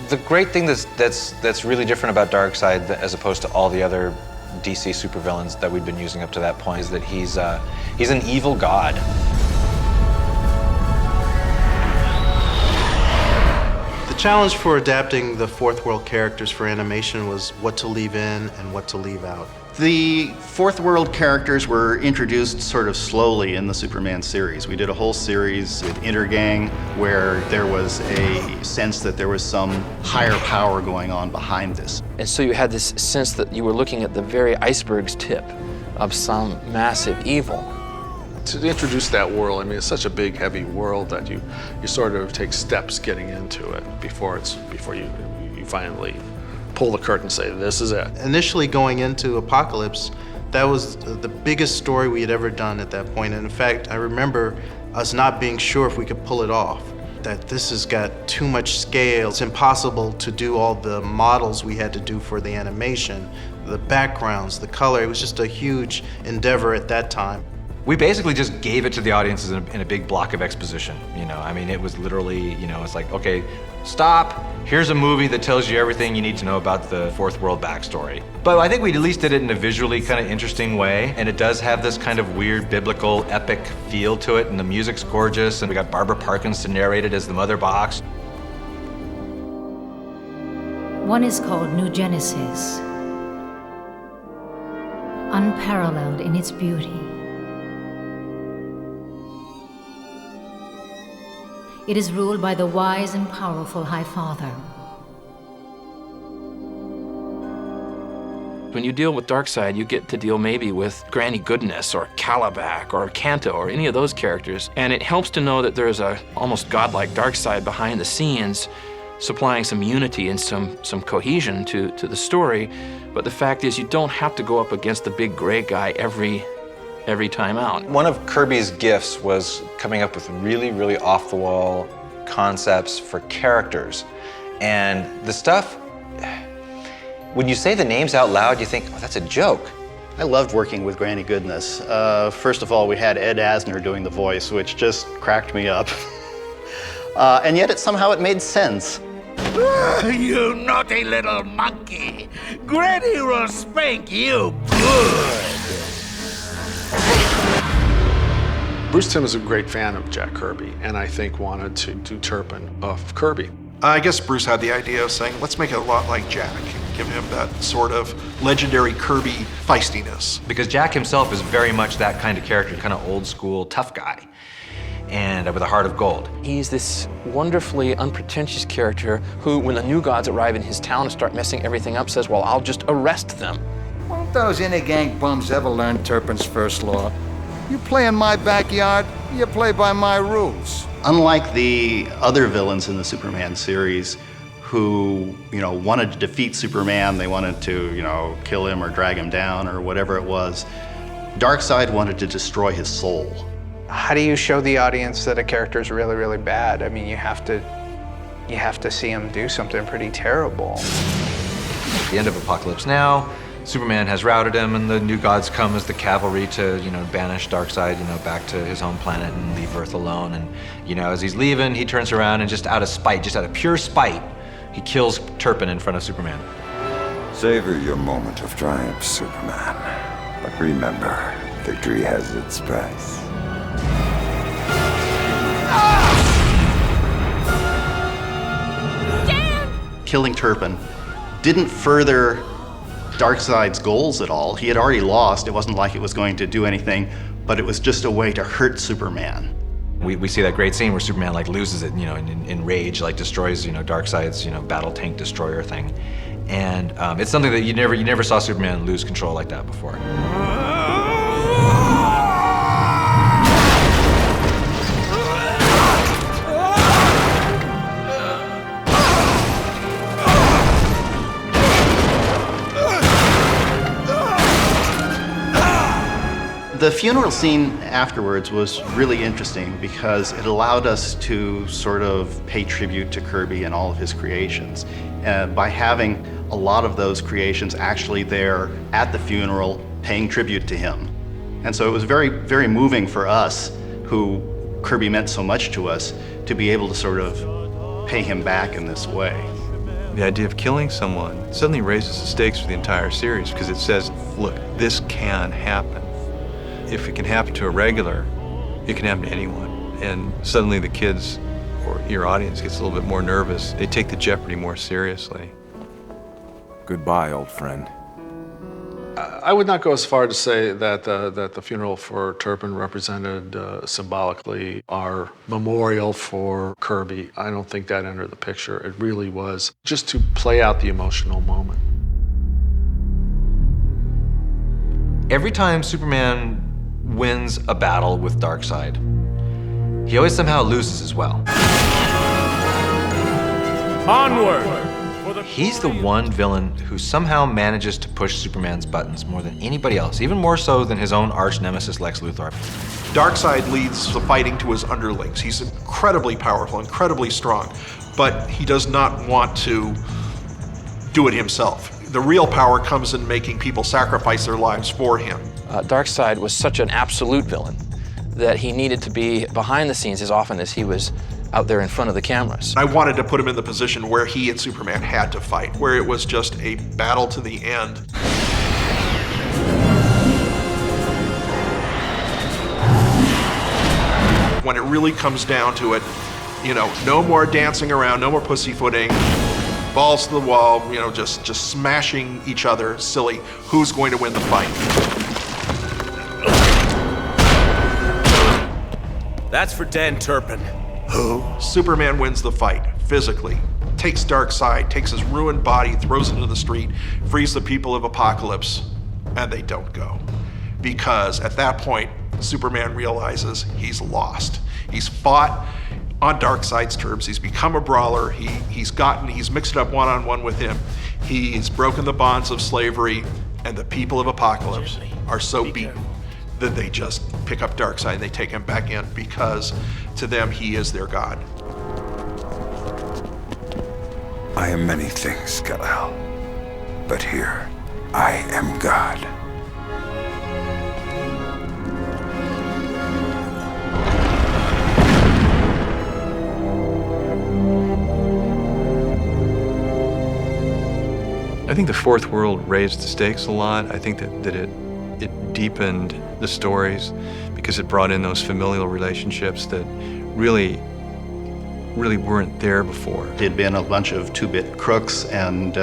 The great thing that's really different about Darkseid as opposed to all the other DC supervillains that we've been using up to that point is that he's an evil god. The challenge for adapting the Fourth World characters for animation was what to leave in and what to leave out. The Fourth World characters were introduced sort of slowly in the Superman series. We did a whole series with Intergang where there was a sense that there was some higher power going on behind this. And so you had this sense that you were looking at the very iceberg's tip of some massive evil. To introduce that world, I mean, it's such a big, heavy world that you sort of take steps getting into it before you finally pull the curtain and say, this is it. Initially going into Apocalypse, that was the biggest story we had ever done at that point. And in fact, I remember us not being sure if we could pull it off, that this has got too much scale. It's impossible to do all the models we had to do for the animation, the backgrounds, the color. It was just a huge endeavor at that time. We basically just gave it to the audiences in a big block of exposition, you know. I mean, it was literally, you know, it's like, okay, stop. Here's a movie that tells you everything you need to know about the Fourth World backstory. But I think we at least did it in a visually kind of interesting way, and it does have this kind of weird biblical epic feel to it, and the music's gorgeous, and we got Barbara Parkins to narrate it as the Mother Box. One is called New Genesis, unparalleled in its beauty. It is ruled by the wise and powerful High Father. When you deal with Darkseid, you get to deal maybe with Granny Goodness or Calabac or Kanto or any of those characters, and it helps to know that there's a almost godlike Darkseid behind the scenes, supplying some unity and some cohesion to the story. But the fact is, you don't have to go up against the big gray guy every time out. One of Kirby's gifts was coming up with really, really off-the-wall concepts for characters. And the stuff, when you say the names out loud, you think, oh, that's a joke. I loved working with Granny Goodness. First of all, we had Ed Asner doing the voice, which just cracked me up. And yet somehow it made sense. You naughty little monkey. Granny will spank you good. Bruce Timm is a great fan of Jack Kirby, and I think wanted to do Turpin off of Kirby. I guess Bruce had the idea of saying, let's make it a lot like Jack, give him that sort of legendary Kirby feistiness. Because Jack himself is very much that kind of character, kind of old school tough guy, and with a heart of gold. He's this wonderfully unpretentious character who, when the new gods arrive in his town and start messing everything up, says, well, I'll just arrest them. Won't those Intergang bums ever learn Turpin's first law? You play in my backyard, you play by my rules. Unlike the other villains in the Superman series who, you know, wanted to defeat Superman, they wanted to, you know, kill him or drag him down or whatever it was, Darkseid wanted to destroy his soul. How do you show the audience that a character is really, really bad? I mean, you have to see him do something pretty terrible. At the end of Apocalypse Now, Superman has routed him, and the new gods come as the cavalry to, you know, banish Darkseid, you know, back to his home planet and leave Earth alone. And, you know, as he's leaving, he turns around and just out of spite, just out of pure spite, he kills Turpin in front of Superman. Savor your moment of triumph, Superman. But remember, victory has its price. Killing Turpin didn't further Darkseid's goals at all. He had already lost. It wasn't like it was going to do anything, but it was just a way to hurt Superman. We see that great scene where Superman like loses it, you know, in rage, like destroys, you know, Darkseid's, you know, battle tank destroyer thing. And it's something that you never saw Superman lose control like that before. The funeral scene afterwards was really interesting because it allowed us to sort of pay tribute to Kirby and all of his creations. By having a lot of those creations actually there at the funeral, paying tribute to him. And so it was very, very moving for us, who Kirby meant so much to us, to be able to sort of pay him back in this way. The idea of killing someone suddenly raises the stakes for the entire series because it says, look, this can happen. If it can happen to a regular, it can happen to anyone. And suddenly the kids or your audience gets a little bit more nervous. They take the jeopardy more seriously. Goodbye, old friend. I would not go as far to say that the funeral for Turpin represented symbolically our memorial for Kirby. I don't think that entered the picture. It really was just to play out the emotional moment. Every time Superman wins a battle with Darkseid, he always somehow loses as well. Onward! He's the one villain who somehow manages to push Superman's buttons more than anybody else, even more so than his own arch nemesis Lex Luthor. Darkseid leads the fighting to his underlings. He's incredibly powerful, incredibly strong, but he does not want to do it himself. The real power comes in making people sacrifice their lives for him. Darkseid was such an absolute villain that he needed to be behind the scenes as often as he was out there in front of the cameras. I wanted to put him in the position where he and Superman had to fight, where it was just a battle to the end. When it really comes down to it, you know, no more dancing around, no more pussyfooting, balls to the wall, you know, just smashing each other silly. Who's going to win the fight? That's for Dan Turpin. Who? Superman wins the fight, physically. Takes Darkseid, takes his ruined body, throws it into the street, frees the people of Apokolips, and they don't go. Because at that point, Superman realizes he's lost. He's fought on Darkseid's terms. He's become a brawler. He's mixed it up one-on-one with him. He's broken the bonds of slavery, and the people of Apokolips are so beaten that they just pick up Darkseid and they take him back in because to them he is their god. I am many things, Kal-El, but here I am God. I think the Fourth World raised the stakes a lot. I think that it deepened the stories because it brought in those familial relationships that really weren't there before. There'd been a bunch of two-bit crooks and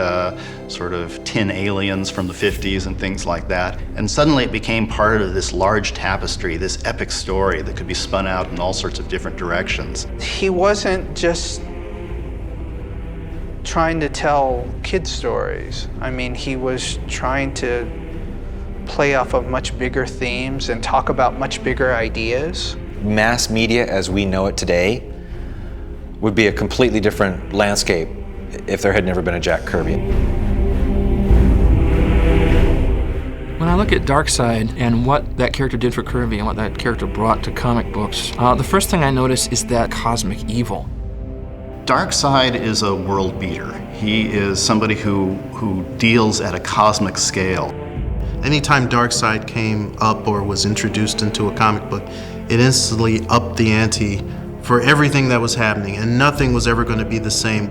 sort of tin aliens from the 50s and things like that. And suddenly it became part of this large tapestry, this epic story that could be spun out in all sorts of different directions. He wasn't just trying to tell kid stories. I mean, he was trying to play off of much bigger themes and talk about much bigger ideas. Mass media as we know it today would be a completely different landscape if there had never been a Jack Kirby. When I look at Darkseid and what that character did for Kirby and what that character brought to comic books, the first thing I notice is that cosmic evil. Darkseid is a world beater. He is somebody who deals at a cosmic scale. Anytime Darkseid came up or was introduced into a comic book, it instantly upped the ante for everything that was happening, and nothing was ever going to be the same.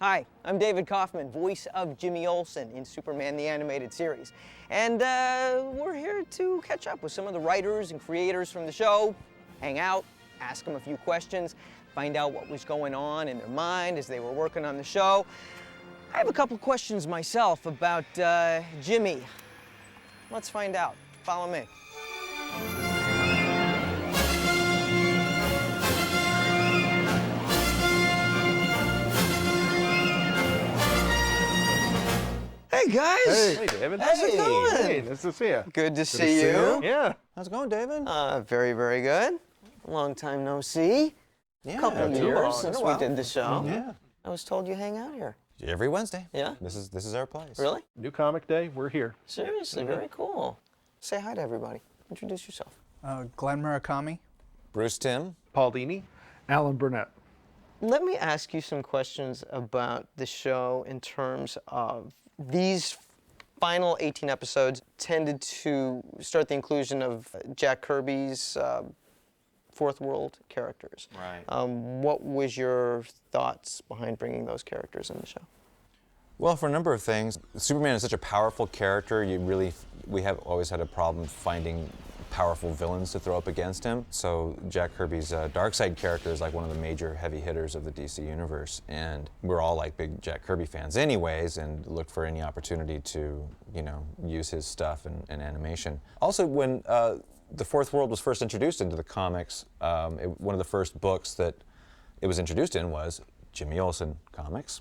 Hi, I'm David Kaufman, voice of Jimmy Olsen in Superman the Animated Series. And we're here to catch up with some of the writers and creators from the show, hang out, ask them a few questions, find out what was going on in their mind as they were working on the show. I have a couple questions myself about Jimmy. Let's find out. Follow me. Hey guys! Hey David. How's it going? Hey, nice to see you. Good to see you. Yeah. How's it going, David? Very, very good. Long time no see. Yeah, Couple of too years long. since Been a we while. did the show. Yeah. I was told you hang out here. Every Wednesday. Yeah? This is our place. Really? New Comic Day, we're here. Seriously, very cool. Say hi to everybody. Introduce yourself. Glenn Murakami. Bruce Timm. Paul Dini. Alan Burnett. Let me ask you some questions about the show in terms of these final 18 episodes tended to start the inclusion of Jack Kirby's Fourth World characters. Right. What was your thoughts behind bringing those characters in the show? Well, for a number of things. Superman is such a powerful character. We have always had a problem finding powerful villains to throw up against him. So Jack Kirby's Darkseid character is like one of the major heavy hitters of the DC universe, and we're all like big Jack Kirby fans anyways, and looked for any opportunity to, use his stuff in animation. Also, when the Fourth World was first introduced into the comics, one of the first books that it was introduced in was Jimmy Olsen comics.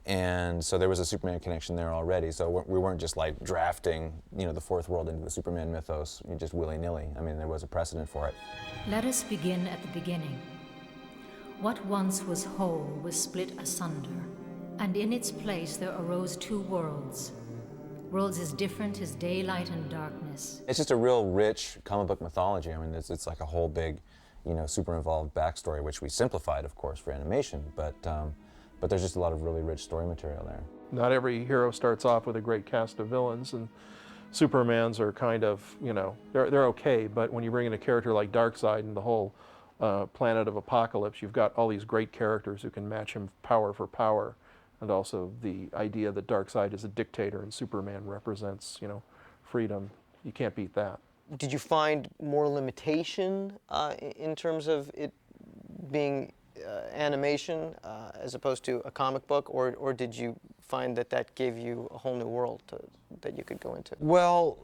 And so there was a Superman connection there already. So we weren't just like drafting, the Fourth World into the Superman mythos just willy-nilly. I mean, there was a precedent for it. Let us begin at the beginning. What once was whole was split asunder, and in its place there arose two worlds. Worlds as different as daylight and darkness. It's just a real rich comic book mythology. I mean, it's like a whole big, super involved backstory, which we simplified, of course, for animation. But there's just a lot of really rich story material there. Not every hero starts off with a great cast of villains, and Superman's are kind of, they're okay, but when you bring in a character like Darkseid and the whole planet of Apocalypse, you've got all these great characters who can match him power for power, and also the idea that Darkseid is a dictator and Superman represents, freedom. You can't beat that. Did you find more limitation in terms of it being animation as opposed to a comic book, or did you find that gave you a whole new world that you could go into? Well,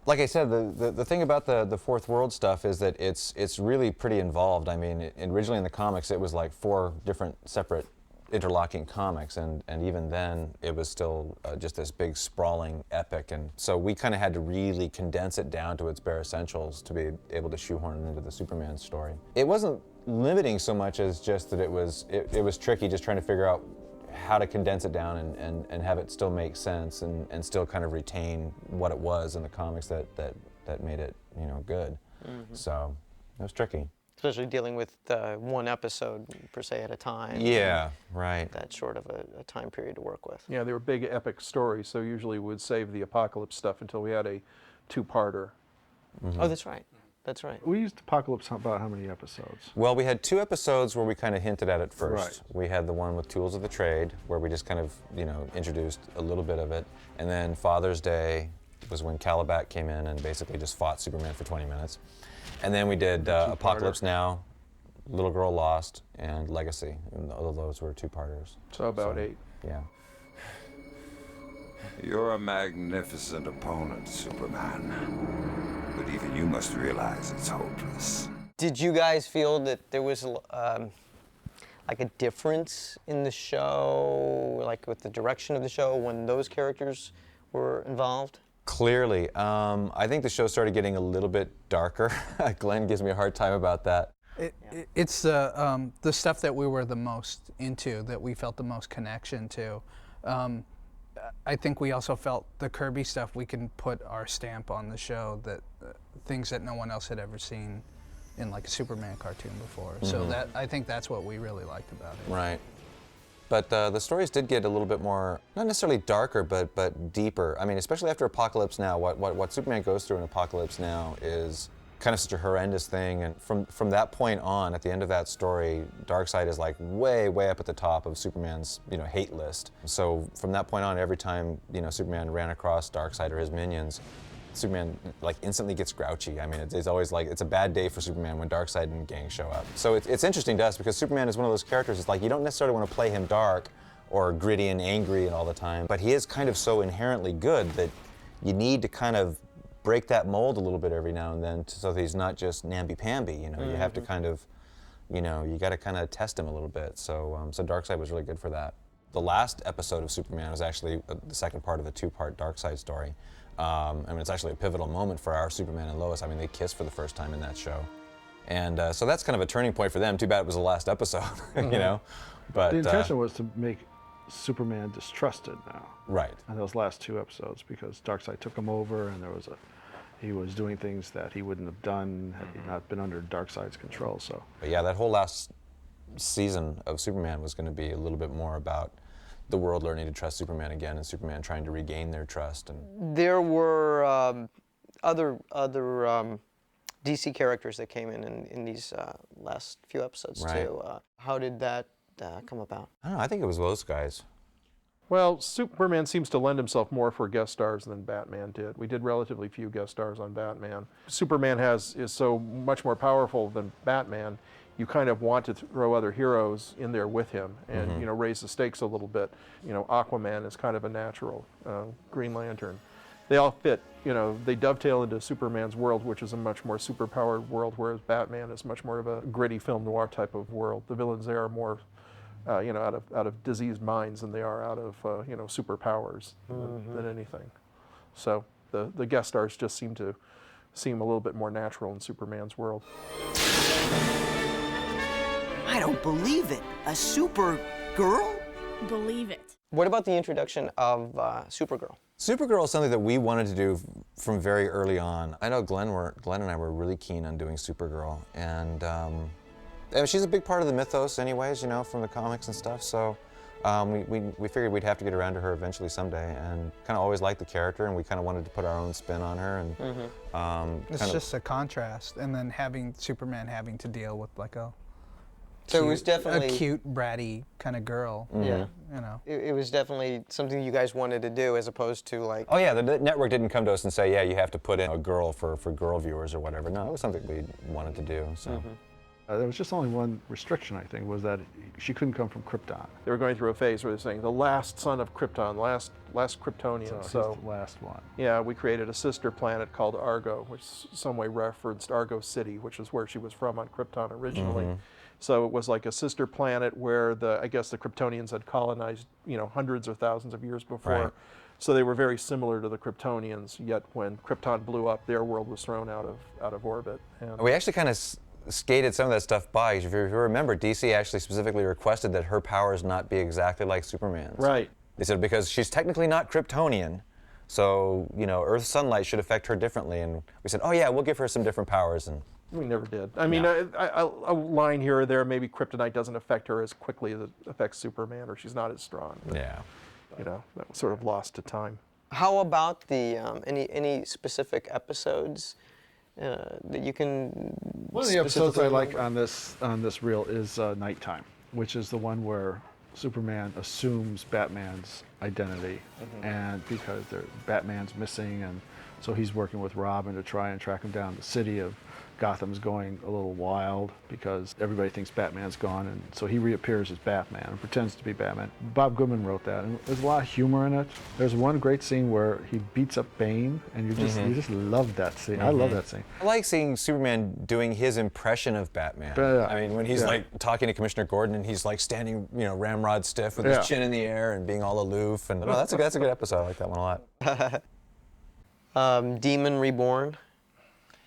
like I said, the thing about the Fourth World stuff is that it's really pretty involved. I mean, originally in the comics it was like 4 different separate interlocking comics, and even then it was still just this big sprawling epic, and so we kind of had to really condense it down to its bare essentials to be able to shoehorn it into the Superman story. It wasn't limiting so much as just that it was tricky just trying to figure out how to condense it down and have it still make sense and still kind of retain what it was in the comics that made it good. Mm-hmm. So it was tricky. Especially dealing with one episode per se at a time. Yeah, right. That's short of a time period to work with. Yeah, they were big epic stories, so usually we would save the Apocalypse stuff until we had a 2-parter. Mm-hmm. Oh, that's right. That's right. We used Apocalypse about how many episodes? Well, we had 2 episodes where we kind of hinted at it first. Right. We had the one with Tools of the Trade, where we just kind of, introduced a little bit of it. And then Father's Day was when Calabat came in and basically just fought Superman for 20 minutes. And then we did Apocalypse Now, Little Girl Lost, and Legacy. And all of those were 2-parters. So about 8. Yeah. You're a magnificent opponent, Superman. But even you must realize it's hopeless. Did you guys feel that there was like a difference in the show, like with the direction of the show when those characters were involved? Clearly. I think the show started getting a little bit darker. Glenn gives me a hard time about that. It's the stuff that we were the most into, that we felt the most connection to. I think we also felt the Kirby stuff, we can put our stamp on the show, that things that no one else had ever seen in like a Superman cartoon before. Mm-hmm. So I think that's what we really liked about it. Right. But the stories did get a little bit more, not necessarily darker, but deeper. I mean, especially after Apocalypse Now, what Superman goes through in Apocalypse Now is kind of such a horrendous thing, and from that point on, at the end of that story, Darkseid is like way up at the top of Superman's hate list. So from that point on, every time Superman ran across Darkseid or his minions, Superman like instantly gets grouchy. I mean, it's always like it's a bad day for Superman when Darkseid and gang show up. So it's interesting to us because Superman is one of those characters. It's like you don't necessarily want to play him dark or gritty and angry and all the time, but he is kind of so inherently good that you need to kind of break that mold a little bit every now and then so that he's not just namby-pamby, Mm-hmm. You have to kind of, you got to kind of test him a little bit. So Darkseid was really good for that. The last episode of Superman was actually the second part of a 2-part Darkseid story. I mean, it's actually a pivotal moment for our Superman and Lois. I mean, they kiss for the first time in that show. And so that's kind of a turning point for them. Too bad it was the last episode, Mm-hmm. But the intention was to make Superman distrusted now. Right. In those last 2 episodes, because Darkseid took him over, and he was doing things that he wouldn't have done had he not been under Darkseid's control. So. But yeah, that whole last season of Superman was going to be a little bit more about the world learning to trust Superman again, and Superman trying to regain their trust. And There were other DC characters that came in these last few episodes too. How did that come about? I don't know. I think it was those guys. Well, Superman seems to lend himself more for guest stars than Batman did. We did relatively few guest stars on Batman. Superman is so much more powerful than Batman. You kind of want to throw other heroes in there with him and raise the stakes a little bit. Aquaman is kind of a natural. Green Lantern, they all fit. They dovetail into Superman's world, which is a much more superpowered world, whereas Batman is much more of a gritty film noir type of world. The villains there are more, out of diseased minds than they are out of superpowers than anything. So the guest stars just seem a little bit more natural in Superman's world. I don't believe it. A super girl? Believe it. What about the introduction of Supergirl? Supergirl is something that we wanted to do from very early on. I know Glenn and I were really keen on doing Supergirl, and she's a big part of the mythos anyways, from the comics and stuff, so we figured we'd have to get around to her eventually someday, and kind of always liked the character, and we kind of wanted to put our own spin on her. And it's just a contrast, and then having Superman having to deal with like a So it was definitely a cute, bratty kind of girl. Yeah. It was definitely something you guys wanted to do, as opposed to like. Oh yeah, the network didn't come to us and say, yeah, you have to put in a girl for girl viewers or whatever. No, it was something we wanted to do. So. There was just only one restriction, I think, was that she couldn't come from Krypton. They were going through a phase where they're saying the last son of Krypton, last Kryptonian. So he's the last one. Yeah, we created a sister planet called Argo, which some way referenced Argo City, which is where she was from on Krypton originally. So it was like a sister planet where I guess the Kryptonians had colonized, hundreds or thousands of years before. Right. So they were very similar to the Kryptonians. Yet when Krypton blew up, their world was thrown out of orbit. And we actually kind of skated some of that stuff by. If you remember, DC actually specifically requested that her powers not be exactly like Superman's. Right. They said because she's technically not Kryptonian, so Earth's sunlight should affect her differently. And we said, oh yeah, we'll give her some different powers. And we never did. I mean, a line here or there, maybe kryptonite doesn't affect her as quickly as it affects Superman, or she's not as strong. But, yeah. That was sort of lost to time. How about the any specific episodes that you can? One of the episodes I like on this reel is Nighttime, which is the one where Superman assumes Batman's identity, and because Batman's missing, and so he's working with Robin to try and track him down. The city of Gotham's going a little wild because everybody thinks Batman's gone, and so he reappears as Batman and pretends to be Batman. Bob Goodman wrote that, and there's a lot of humor in it. There's one great scene where he beats up Bane, and you just love that scene. I love that scene. I like seeing Superman doing his impression of Batman. I mean, when he's like talking to Commissioner Gordon, and he's like standing, ramrod stiff with his chin in the air and being all aloof. And that's a good episode. I like that one a lot. Demon Reborn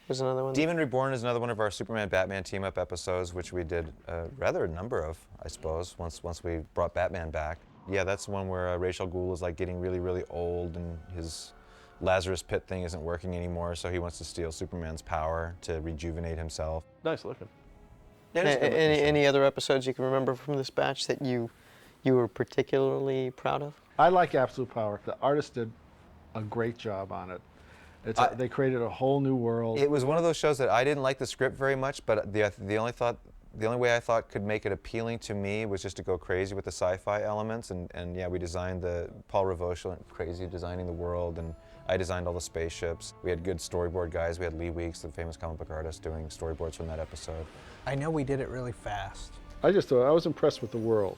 was another one. Demon Reborn is another one of our Superman Batman team up episodes, which we did rather a number of, I suppose, once we brought Batman back. Yeah, that's the one where Ra's al Ghul is like getting really, really old, and his Lazarus Pit thing isn't working anymore, so he wants to steal Superman's power to rejuvenate himself. Nice looking. Any other episodes you can remember from this batch that you were particularly proud of? I like Absolute Power. The artist did a great job on it. They created a whole new world. It was one of those shows that I didn't like the script very much, but the only way I thought could make it appealing to me was just to go crazy with the sci-fi elements, and yeah, we designed Paul Ravoche went crazy designing the world, and I designed all the spaceships. We had good storyboard guys. We had Lee Weeks, the famous comic book artist, doing storyboards from that episode. I know we did it really fast. I was impressed with the world.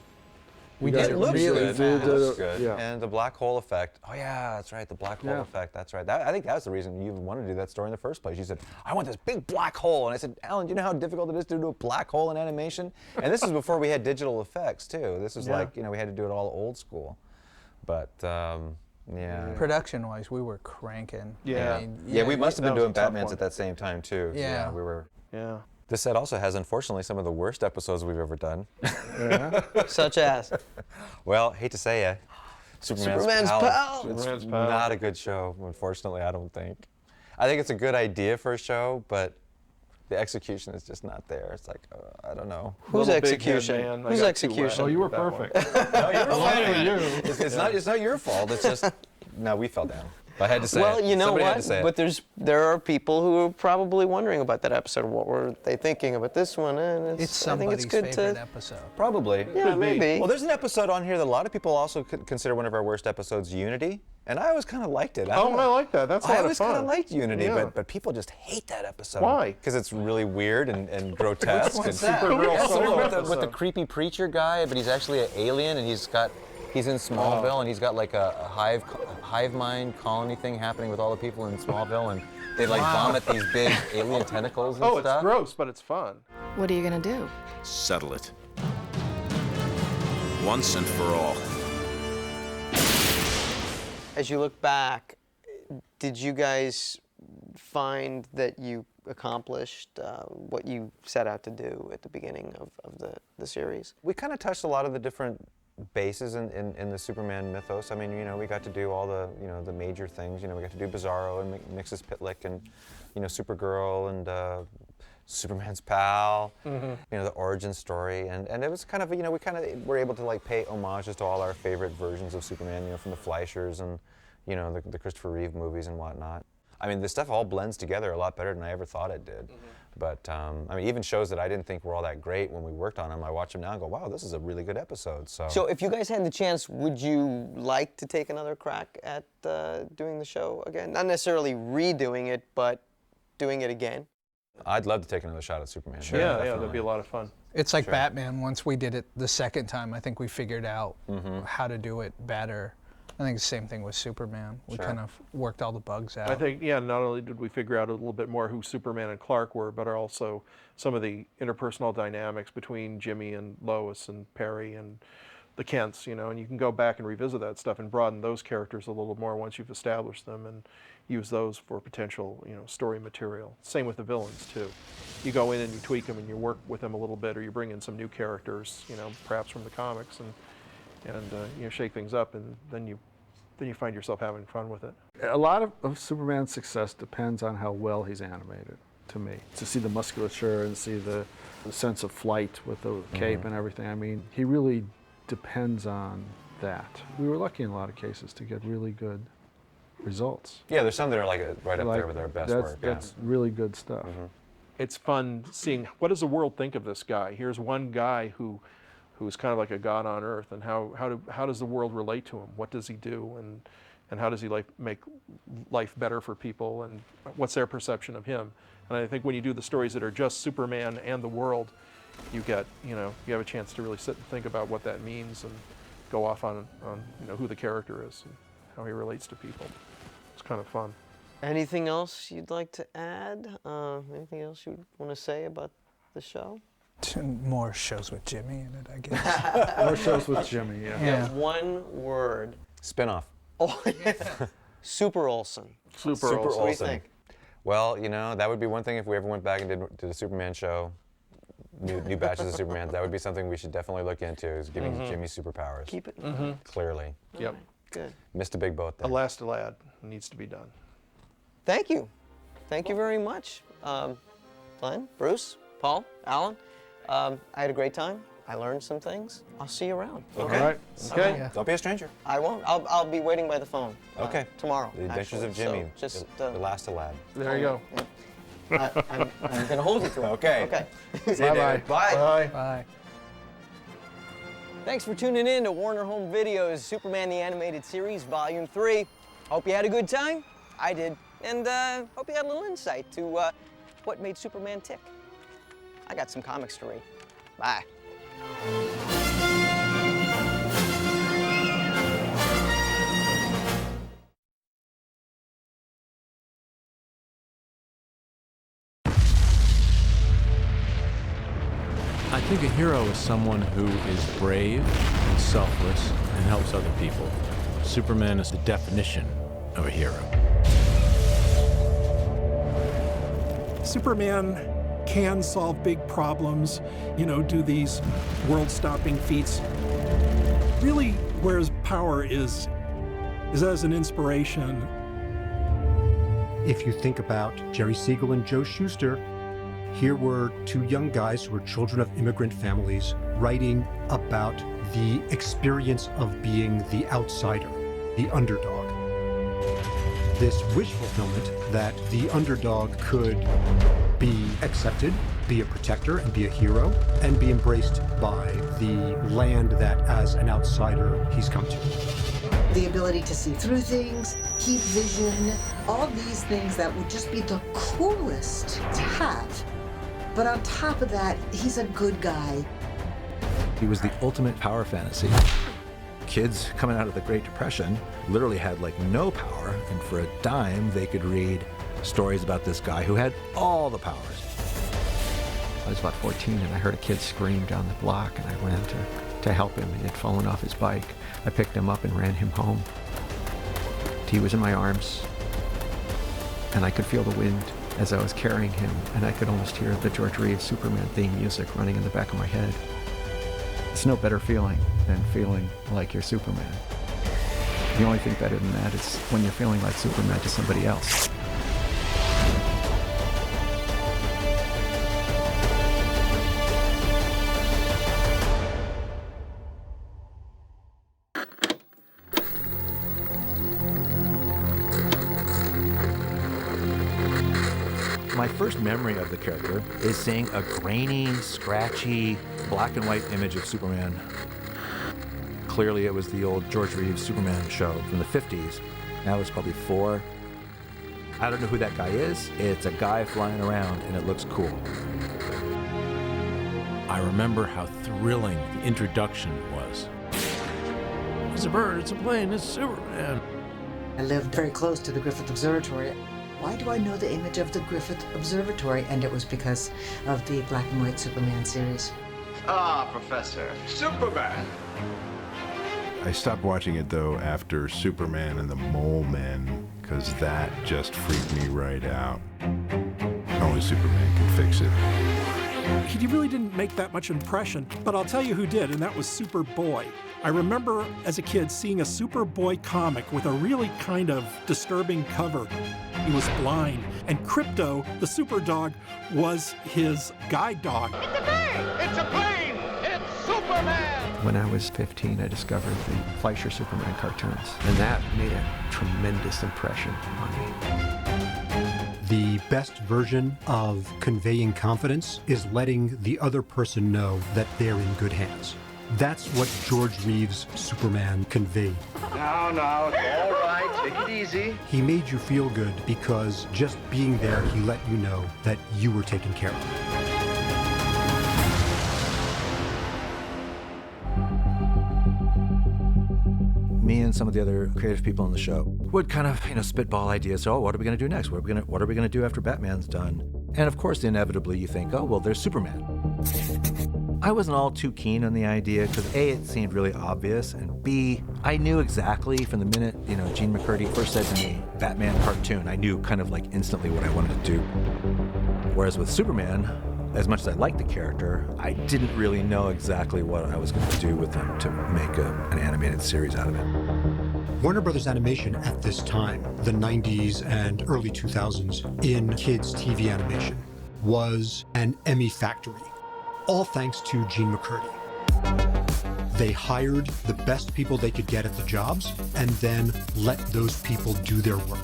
We did it really fast. It looks good. Yeah. And the black hole effect. Oh yeah, that's right, the black hole effect. That's right. I think that's the reason you even wanted to do that story in the first place. You said, I want this big black hole. And I said, Alan, do you know how difficult it is to do a black hole in animation? And this is before we had digital effects too. This was like, we had to do it all old school. But yeah. Production-wise, we were cranking. Yeah. I mean, we must have been doing Batmans at that same time too. Yeah. We were. Yeah. This set also has, unfortunately, some of the worst episodes we've ever done. Yeah. Such as? Well, hate to say it, Superman's Pal. It's not a good show, unfortunately, I don't think. I think it's a good idea for a show, but the execution is just not there. It's like, I don't know. Whose execution? Whose execution? Oh, you were perfect. No, you were fine. It's not your fault. It's just, no, we fell down. I had to say Well, it. you know Somebody had what? to say it. But there are people who are probably wondering about that episode. What were they thinking about this one? And It's I think it's somebody's good favorite to. episode. Probably. Yeah, maybe. Well, there's an episode on here that a lot of people also consider one of our worst episodes, Unity. And I always kind of liked it. I like that. That's a lot I of always fun. kind of liked Unity, Yeah. but people just hate that episode. Why? Because it's really weird and grotesque. one's and that? Supergirl That's the solo one with the episode. creepy preacher guy, but he's actually an alien, and he's in Smallville, and he's got like a hive mind colony thing happening with all the people in Smallville, and they like vomit these big alien tentacles and Oh, stuff. it's gross, but it's fun. What are you gonna do? Settle it. Once and for all. As you look back, did you guys find that you accomplished what you set out to do at the beginning of the series? We kind of touched a lot of the different bases in the Superman mythos. I mean, we got to do all the, the major things. We got to do Bizarro and Mixes Pitlick and, Supergirl and Superman's Pal, the origin story. And it was kind of, we kind of were able to like pay homages to all our favorite versions of Superman, from the Fleischers and, the Christopher Reeve movies and whatnot. I mean, this stuff all blends together a lot better than I ever thought it did. But, I mean, even shows that I didn't think were all that great when we worked on them, I watch them now and go, wow, this is a really good episode. So if you guys had the chance, would you like to take another crack at doing the show again? Not necessarily redoing it, but doing it again? I'd love to take another shot at Superman. Sure. Yeah, that'd be a lot of fun. It's like Batman. Once we did it the second time, I think we figured out how to do it better. I think the same thing with Superman. We kind of worked all the bugs out. I think, not only did we figure out a little bit more who Superman and Clark were, but also some of the interpersonal dynamics between Jimmy and Lois and Perry and the Kents, and you can go back and revisit that stuff and broaden those characters a little more once you've established them and use those for potential, story material. Same with the villains, too. You go in and you tweak them and you work with them a little bit, or you bring in some new characters, perhaps from the comics, and shake things up, and then you find yourself having fun with it. A lot of Superman's success depends on how well he's animated, to me. To see the musculature and see the sense of flight with the cape and everything, I mean, he really depends on that. We were lucky in a lot of cases to get really good results. Yeah, there's some that are like right up there with our best work. That's really good stuff. It's fun seeing, what does the world think of this guy? Here's one guy who's kind of like a god on earth, and how does the world relate to him? What does he do, and how does he make life better for people, and what's their perception of him? And I think when you do the stories that are just Superman and the world, you have a chance to really sit and think about what that means and go off on who the character is and how he relates to people. It's kind of fun. Anything else you'd like to add? Anything else you want to say about the show? More shows with Jimmy in it, I guess. More shows with Jimmy, Yeah. One word. Spinoff. Oh, yeah. Super Olsen. Super Olsen. What do you think? Well, that would be one thing if we ever went back and did a Superman show, new batches of Superman. That would be something we should definitely look into, is giving Jimmy superpowers. Keep it. Clearly. Yep. Good. Missed a big boat there. Elastilad needs to be done. Thank you. Thank you very much. Glenn, Bruce, Paul, Alan. I had a great time. I learned some things. I'll see you around. Okay. All right. Okay. Yeah. Don't be a stranger. I won't. I'll be waiting by the phone. Okay. Tomorrow. The Adventures actually. of Jimmy. So just Elastilad. There you go. I'm gonna hold you to it. Okay. Okay. Bye-bye. Bye. Bye. Thanks for tuning in to Warner Home Video's Superman the Animated Series, Volume 3. Hope you had a good time. I did. And hope you had a little insight to what made Superman tick. I got some comics to read. Bye. I think a hero is someone who is brave and selfless and helps other people. Superman is the definition of a hero. Superman can solve big problems, do these world-stopping feats. Really, where his power is as an inspiration. If you think about Jerry Siegel and Joe Shuster, here were two young guys who were children of immigrant families writing about the experience of being the outsider, the underdog. This wish fulfillment that the underdog could be accepted, be a protector and be a hero, and be embraced by the land that as an outsider he's come to. The ability to see through things, keep vision, all these things that would just be the coolest to have. But on top of that, he's a good guy. He was the ultimate power fantasy. Kids coming out of the Great Depression literally had like no power, and for a dime they could read stories about this guy who had all the powers. I was about 14 and I heard a kid scream down the block, and I ran to help him. He had fallen off his bike. I picked him up and ran him home. He was in my arms, and I could feel the wind as I was carrying him, and I could almost hear the George Reeves Superman theme music running in the back of my head. It's no better feeling than feeling like you're Superman. The only thing better than that is when you're feeling like Superman to somebody else. My first memory of the character is seeing a grainy, scratchy, black and white image of Superman. Clearly it was the old George Reeves Superman show from the 50s. Now it's probably 4. I don't know who that guy is. It's a guy flying around and it looks cool. I remember how thrilling the introduction was. It's a bird, it's a plane, it's Superman. I lived very close to the Griffith Observatory. Why do I know the image of the Griffith Observatory? And it was because of the black and white Superman series. Ah, Professor. Superman! I stopped watching it, though, after Superman and the Mole Men, because that just freaked me right out. Only Superman can fix it. He really didn't make that much impression, but I'll tell you who did, and that was Superboy. I remember as a kid seeing a Superboy comic with a really kind of disturbing cover. He was blind, and Krypto, the super dog, was his guide dog. It's a bird! It's a plane! It's Superman! When I was 15, I discovered the Fleischer Superman cartoons, and that made a tremendous impression on me. The best version of conveying confidence is letting the other person know that they're in good hands. That's what George Reeves' Superman conveyed. Now, all right, take it easy. He made you feel good because just being there, he let you know that you were taken care of. Me and some of the other creative people on the show would kind of, spitball ideas. Oh, what are we going to do next? What are we going to do after Batman's done? And of course, inevitably, you think, oh, well, there's Superman. I wasn't all too keen on the idea because A, it seemed really obvious, and B, I knew exactly from the minute, Gene McCurdy first said to me, Batman cartoon, I knew kind of like instantly what I wanted to do. Whereas with Superman, as much as I liked the character, I didn't really know exactly what I was going to do with him to make an animated series out of it. Warner Brothers Animation at this time, the 90s and early 2000s, in kids' TV animation, was an Emmy factory. All thanks to Gene McCurdy. They hired the best people they could get at the jobs and then let those people do their work.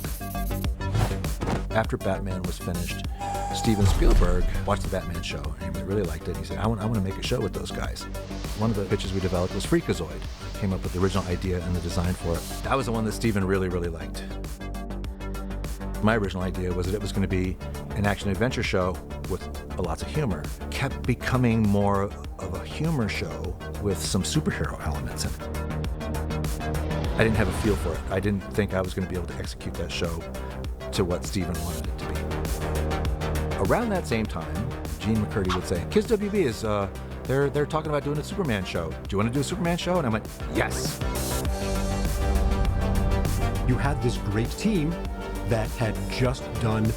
After Batman was finished, Steven Spielberg watched the Batman show and he really liked it. He said, I want to make a show with those guys. One of the pitches we developed was Freakazoid. Came up with the original idea and the design for it. That was the one that Steven really, really liked. My original idea was that it was going to be an action-adventure show with lots of humor. It kept becoming more of a humor show with some superhero elements in it. I didn't have a feel for it. I didn't think I was going to be able to execute that show to what Steven wanted it to be. Around that same time, Gene McCurdy would say, Kids WB is, they're talking about doing a Superman show. Do you want to do a Superman show? And I went, yes. You had this great team that had just done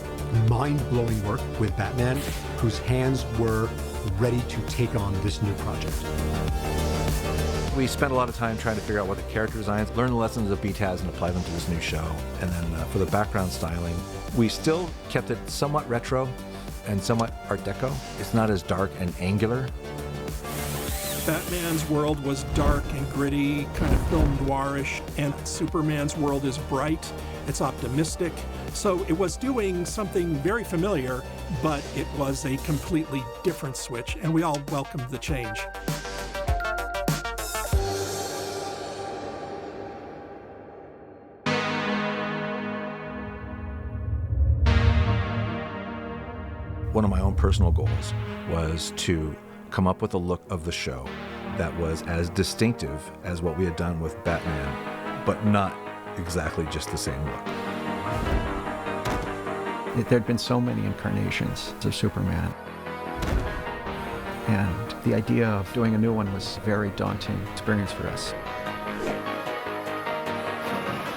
mind-blowing work with Batman, whose hands were ready to take on this new project. We spent a lot of time trying to figure out what the character designs, learn the lessons of BTAS and apply them to this new show. And then for the background styling, we still kept it somewhat retro and somewhat Art Deco. It's not as dark and angular. Batman's world was dark and gritty, kind of film noirish, and Superman's world is bright, it's optimistic. So it was doing something very familiar, but it was a completely different switch, and we all welcomed the change. One of my own personal goals was to come up with a look of the show that was as distinctive as what we had done with Batman, but not exactly just the same look. There'd been so many incarnations of Superman, and the idea of doing a new one was a very daunting experience for us.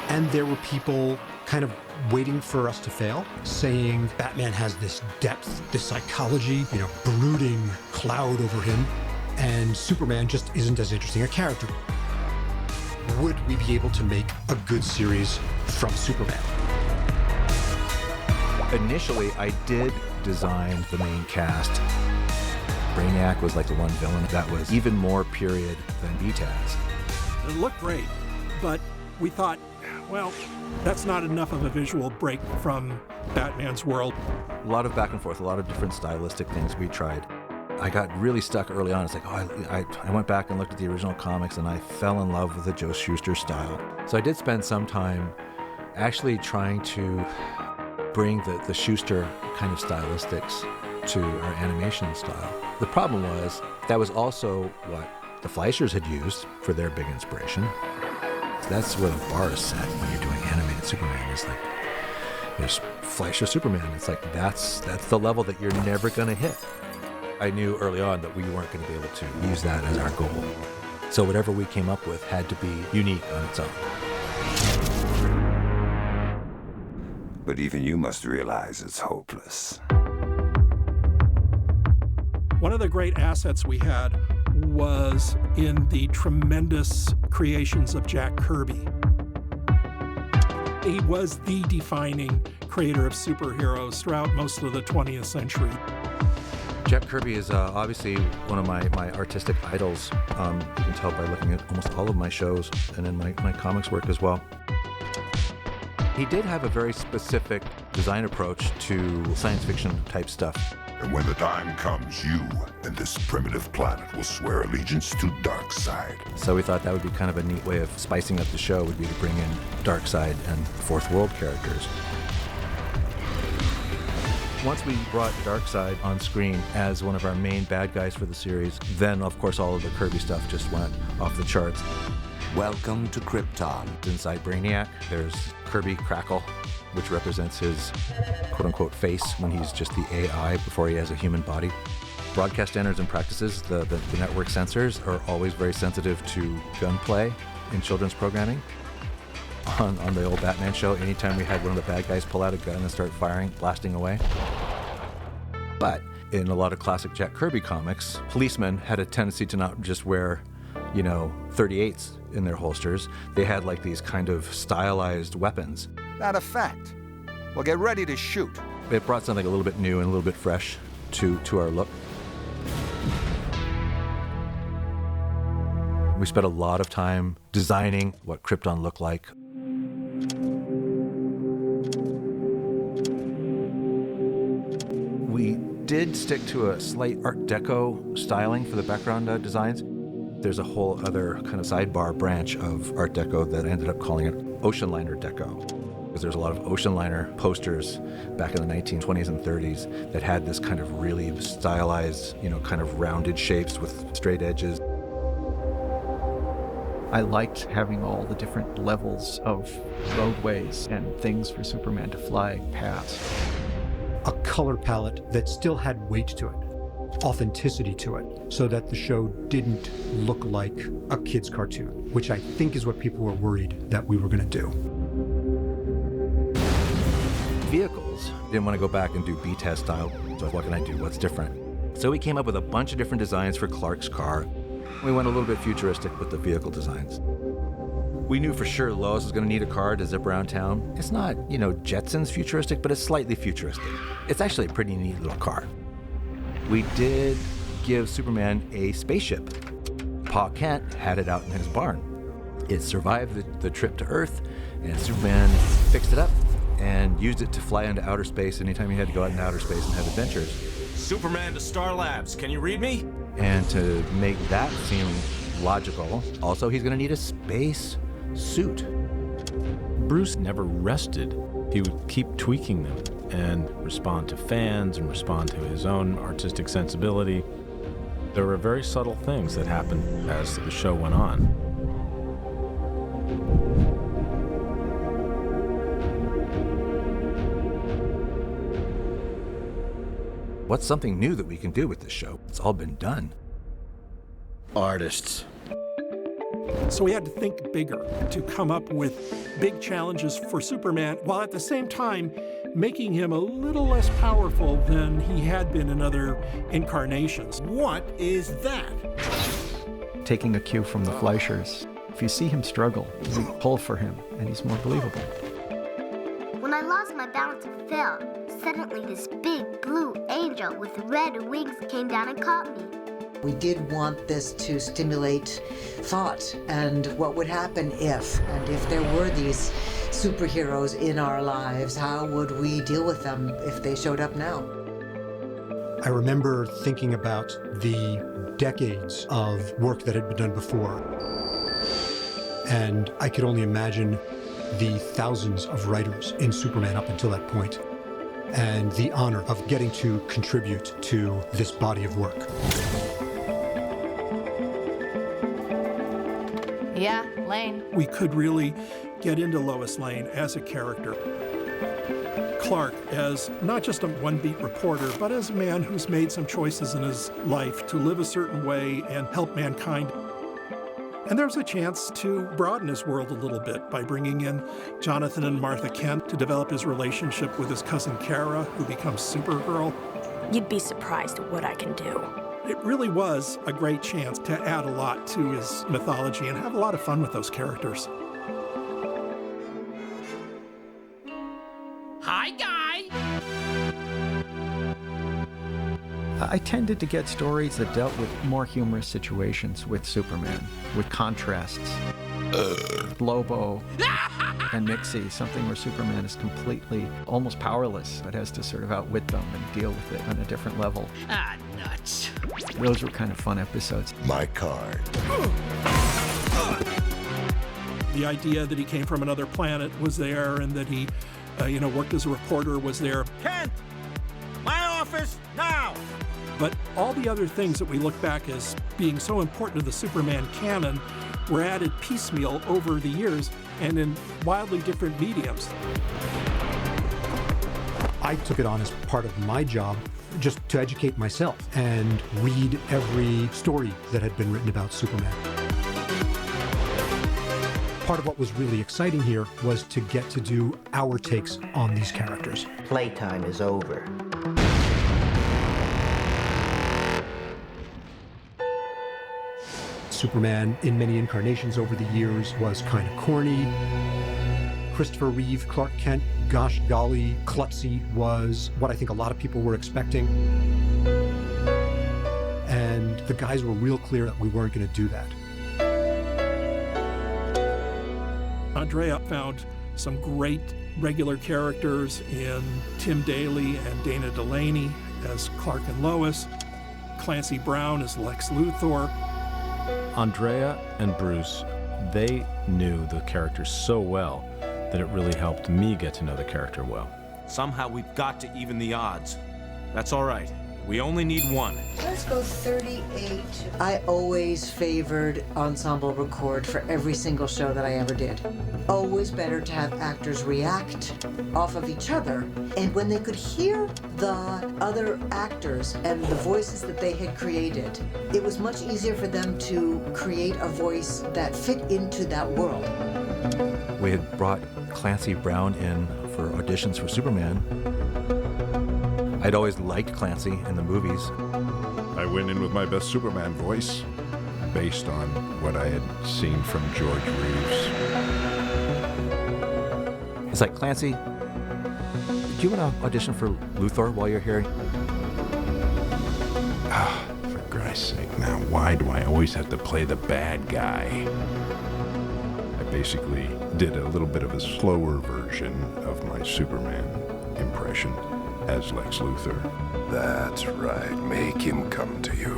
And there were people kind of waiting for us to fail, saying Batman has this depth, this psychology, brooding cloud over him, and Superman just isn't as interesting a character. Would we be able to make a good series from Superman? Initially, I did design the main cast. Brainiac was like the one villain that was even more period than BTAS. It looked great, but we thought, well, that's not enough of a visual break from Batman's world. A lot of back and forth, a lot of different stylistic things we tried. I got really stuck early on. It's like, I went back and looked at the original comics and I fell in love with the Joe Shuster style. So I did spend some time actually trying to bring the Shuster kind of stylistics to our animation style. The problem was that was also what the Fleischers had used for their big inspiration. That's where the bar is set when you're doing animated Superman. It's like, there's Fleischer Superman. It's like, that's the level that you're never going to hit. I knew early on that we weren't going to be able to use that as our goal. So whatever we came up with had to be unique on its own. But even you must realize it's hopeless. One of the great assets we had was in the tremendous creations of Jack Kirby. He was the defining creator of superheroes throughout most of the 20th century. Jack Kirby is obviously one of my artistic idols. You can tell by looking at almost all of my shows and in my comics work as well. He did have a very specific design approach to science fiction type stuff. And when the time comes, you and this primitive planet will swear allegiance to Darkseid. So we thought that would be kind of a neat way of spicing up the show, would be to bring in Darkseid and Fourth World characters. Once we brought Darkseid on screen as one of our main bad guys for the series, then of course all of the Kirby stuff just went off the charts. Welcome to Krypton. Inside Brainiac, there's Kirby Crackle, which represents his quote-unquote face when he's just the AI before he has a human body. Broadcast standards and practices, the network censors are always very sensitive to gunplay in children's programming. On the old Batman show, anytime we had one of the bad guys pull out a gun and start firing, blasting away. But in a lot of classic Jack Kirby comics, policemen had a tendency to not just wear, 38s in their holsters. They had like these kind of stylized weapons. Not a fact. Well, get ready to shoot. It brought something a little bit new and a little bit fresh to our look. We spent a lot of time designing what Krypton looked like. We did stick to a slight Art Deco styling for the background designs. There's a whole other kind of sidebar branch of Art Deco that I ended up calling it Ocean Liner Deco. Because there's a lot of ocean liner posters back in the 1920s and 30s that had this kind of really stylized, kind of rounded shapes with straight edges. I liked having all the different levels of roadways and things for Superman to fly past. A color palette that still had weight to it, authenticity to it, so that the show didn't look like a kid's cartoon, which I think is what people were worried that we were going to do. Vehicles Didn't want to go back and do B-test style, so what can I do? What's different? So we came up with a bunch of different designs for Clark's car. We went a little bit futuristic with the vehicle designs. We knew for sure Lois was going to need a car to zip around town. It's not, Jetsons futuristic, but it's slightly futuristic. It's actually a pretty neat little car. We did give Superman a spaceship. Pa Kent had it out in his barn. It survived the trip to Earth, and Superman fixed it up and used it to fly into outer space anytime he had to go out into outer space and have adventures. Superman to Star Labs. Can you read me? And to make that seem logical, also he's going to need a space suit. Bruce never rested. He would keep tweaking them and respond to fans and respond to his own artistic sensibility. There were very subtle things that happened as the show went on. What's something new that we can do with this show? It's all been done. Artists. So we had to think bigger to come up with big challenges for Superman, while at the same time making him a little less powerful than he had been in other incarnations. What is that? Taking a cue from the Fleischers. If you see him struggle, you pull for him, and he's more believable. When I lost my balance and fell, suddenly this big blue angel with red wings came down and caught me. We did want this to stimulate thought and what would happen if, and if there were these superheroes in our lives, how would we deal with them if they showed up now? I remember thinking about the decades of work that had been done before. And I could only imagine the thousands of writers in Superman up until that point, and the honor of getting to contribute to this body of work. Yeah, Lane. We could really get into Lois Lane as a character. Clark as not just a one-beat reporter, but as a man who's made some choices in his life to live a certain way and help mankind. And there's a chance to broaden his world a little bit by bringing in Jonathan and Martha Kent to develop his relationship with his cousin Kara, who becomes Supergirl. You'd be surprised at what I can do. It really was a great chance to add a lot to his mythology and have a lot of fun with those characters. Hi, guy! I tended to get stories that dealt with more humorous situations with Superman, with contrasts. Lobo and Mixie, something where Superman is completely, almost powerless, but has to sort of outwit them and deal with it on a different level. Ah, nuts. Those were kind of fun episodes. My card. The idea that he came from another planet was there, and that he, worked as a reporter was there. Kent! My office, now! But all the other things that we look back as being so important to the Superman canon were added piecemeal over the years and in wildly different mediums. I took it on as part of my job just to educate myself and read every story that had been written about Superman. Part of what was really exciting here was to get to do our takes on these characters. Playtime is over. Superman, in many incarnations over the years, was kind of corny. Christopher Reeve, Clark Kent, gosh golly, klutzy was what I think a lot of people were expecting. And the guys were real clear that we weren't going to do that. Andrea found some great regular characters in Tim Daly and Dana Delaney as Clark and Lois, Clancy Brown as Lex Luthor. Andrea and Bruce, they knew the characters so well that it really helped me get to know the character well. Somehow we've got to even the odds. That's all right. We only need one. Let's go 38. I always favored ensemble record for every single show that I ever did. Always better to have actors react off of each other, and when they could hear the other actors and the voices that they had created, it was much easier for them to create a voice that fit into that world. We had brought Clancy Brown in for auditions for Superman. I'd always liked Clancy in the movies. I went in with my best Superman voice, based on what I had seen from George Reeves. It's like, Clancy, do you want to audition for Luthor while you're here? For Christ's sake, now why do I always have to play the bad guy? I basically did a little bit of a slower version of my Superman impression as Lex Luthor. That's right. Make him come to you.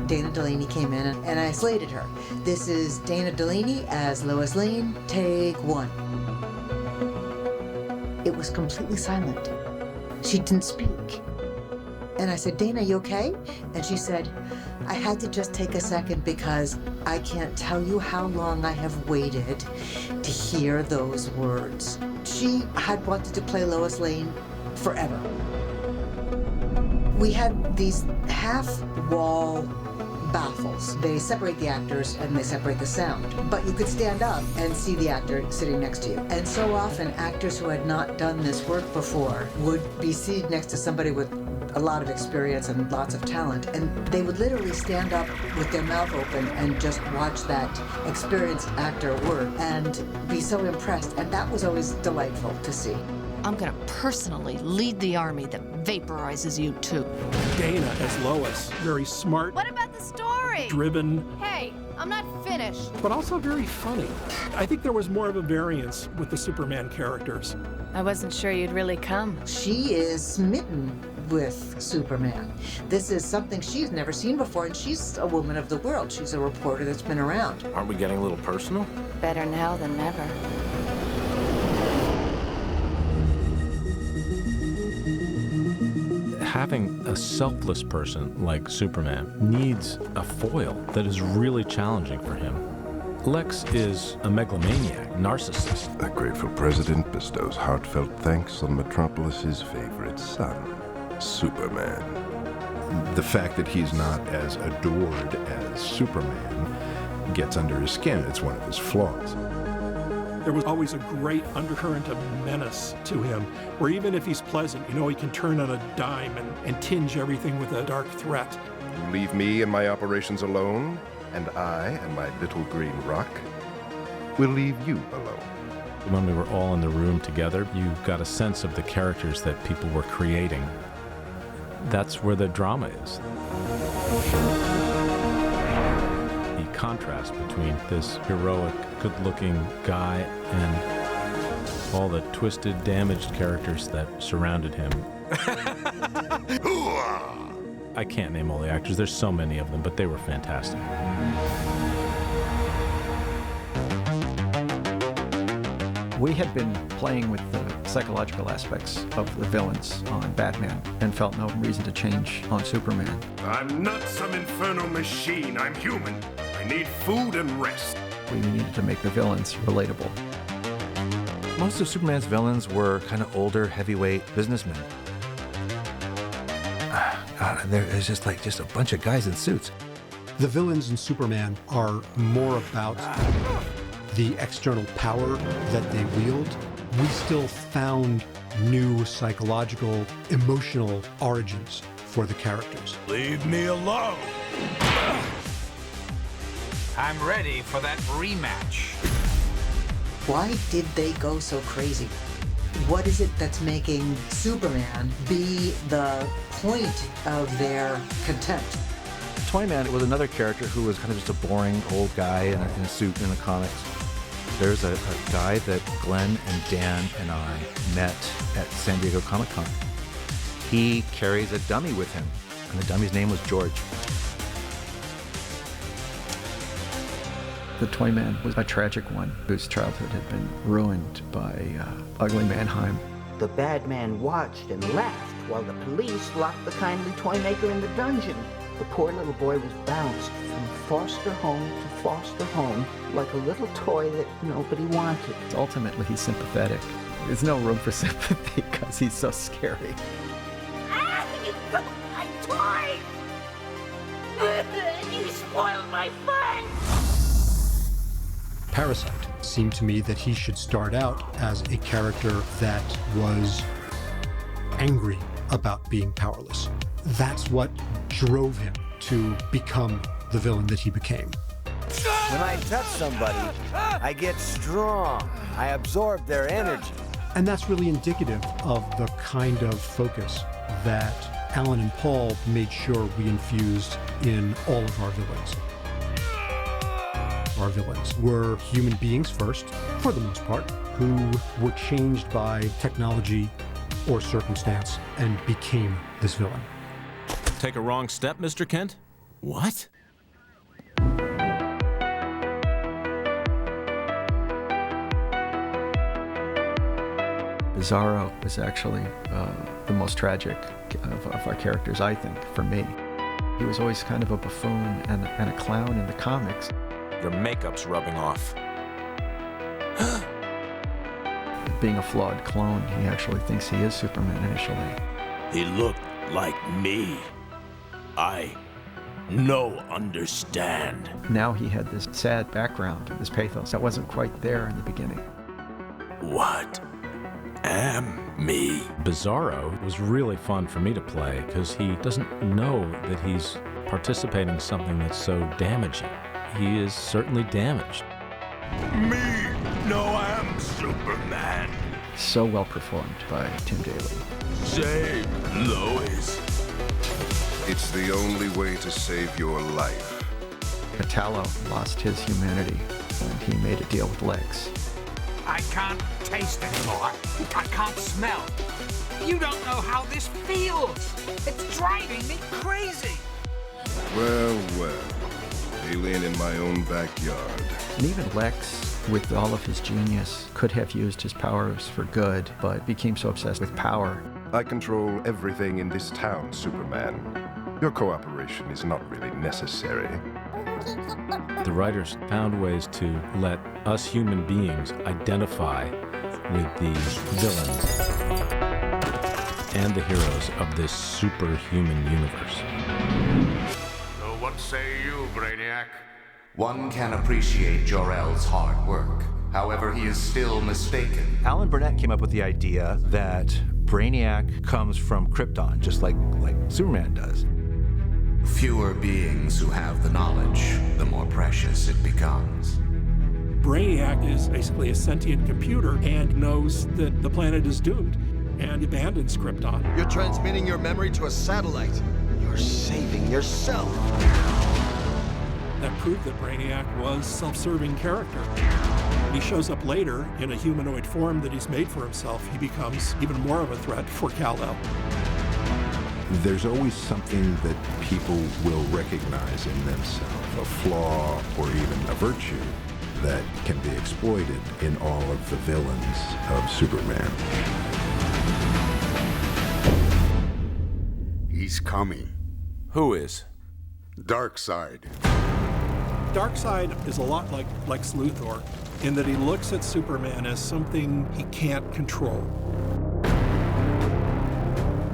Dana Delaney came in and I slated her. This is Dana Delaney as Lois Lane, take one. It was completely silent. She didn't speak. And I said, Dana, you okay? And she said, I had to just take a second because I can't tell you how long I have waited to hear those words. She had wanted to play Lois Lane forever. We had these half-wall baffles. They separate the actors and they separate the sound. But you could stand up and see the actor sitting next to you. And so often, actors who had not done this work before would be seated next to somebody with a lot of experience and lots of talent, and they would literally stand up with their mouth open and just watch that experienced actor work and be so impressed, and that was always delightful to see. I'm gonna personally lead the army that vaporizes you too. Dana as Lois, very smart. What about the story? Driven. Hey, I'm not finished. But also very funny. I think there was more of a variance with the Superman characters. I wasn't sure you'd really come. She is smitten with Superman. This is something she's never seen before, and she's a woman of the world. She's a reporter that's been around. Aren't we getting a little personal? Better now than never. Having a selfless person like Superman needs a foil that is really challenging for him. Lex is a megalomaniac, narcissist. The grateful president bestows heartfelt thanks on Metropolis's favorite son, Superman. The fact that he's not as adored as Superman gets under his skin. It's one of his flaws. There was always a great undercurrent of menace to him, where even if he's pleasant, you know, he can turn on a dime and tinge everything with a dark threat. You leave me and my operations alone, and I and my little green rock will leave you alone. When we were all in the room together, you got a sense of the characters that people were creating. That's where the drama is. The contrast between this heroic, good-looking guy and all the twisted, damaged characters that surrounded him. I can't name all the actors. There's so many of them, but they were fantastic. We had been playing with the psychological aspects of the villains on Batman and felt no reason to change on Superman. I'm not some infernal machine. I'm human. I need food and rest. We needed to make the villains relatable. Most of Superman's villains were kind of older, heavyweight businessmen. God, and there's just a bunch of guys in suits. The villains in Superman are more about the external power that they wield. We still found new psychological, emotional origins for the characters. Leave me alone. I'm ready for that rematch. Why did they go so crazy? What is it that's making Superman be the point of their contempt? Toyman was another character who was kind of just a boring old guy in a suit in the comics. There's a guy that Glenn and Dan and I met at San Diego Comic-Con. He carries a dummy with him, and the dummy's name was George. The Toyman was a tragic one whose childhood had been ruined by ugly Mannheim. The bad man watched and laughed while the police locked the kindly toy maker in the dungeon. The poor little boy was bounced from foster home to foster home like a little toy that nobody wanted. Ultimately, he's sympathetic. There's no room for sympathy because he's so scary. Ah, you broke my toy! You spoiled my fun! Parasite seemed to me that he should start out as a character that was angry about being powerless. That's what drove him to become the villain that he became. When I touch somebody, I get strong. I absorb their energy. And that's really indicative of the kind of focus that Alan and Paul made sure we infused in all of our villains. Our villains were human beings first, for the most part, who were changed by technology or circumstance and became this villain. Take a wrong step, Mr. Kent? What? Bizarro was actually the most tragic of our characters, I think, for me. He was always kind of a buffoon and a clown in the comics. Your makeup's rubbing off. Being a flawed clone, he actually thinks he is Superman initially. He looked like me. I no understand. Now he had this sad background, this pathos that wasn't quite there in the beginning. What am me? Bizarro was really fun for me to play because he doesn't know that he's participating in something that's so damaging. He is certainly damaged. Me no am Superman. So well performed by Tim Daly. Save Lois. It's the only way to save your life. Metallo lost his humanity when he made a deal with Lex. I can't taste anymore. I can't smell. You don't know how this feels. It's driving me crazy. Well, well. Alien in my own backyard. And even Lex, with all of his genius, could have used his powers for good, but became so obsessed with power. I control everything in this town, Superman. Your cooperation is not really necessary. The writers found ways to let us human beings identify with these villains and the heroes of this superhuman universe. So what say you, Brainiac? One can appreciate Jor-El's hard work. However, he is still mistaken. Alan Burnett came up with the idea that Brainiac comes from Krypton, just like Superman does. Fewer beings who have the knowledge, the more precious it becomes. Brainiac is basically a sentient computer and knows that the planet is doomed and abandons Krypton. You're transmitting your memory to a satellite. You're saving yourself. That proved that Brainiac was a self-serving character. He shows up later in a humanoid form that he's made for himself. He becomes even more of a threat for Kal-El. There's always something that people will recognize in themselves, a flaw or even a virtue that can be exploited in all of the villains of Superman. He's coming. Who is? Darkseid. Darkseid is a lot like Lex Luthor in that he looks at Superman as something he can't control.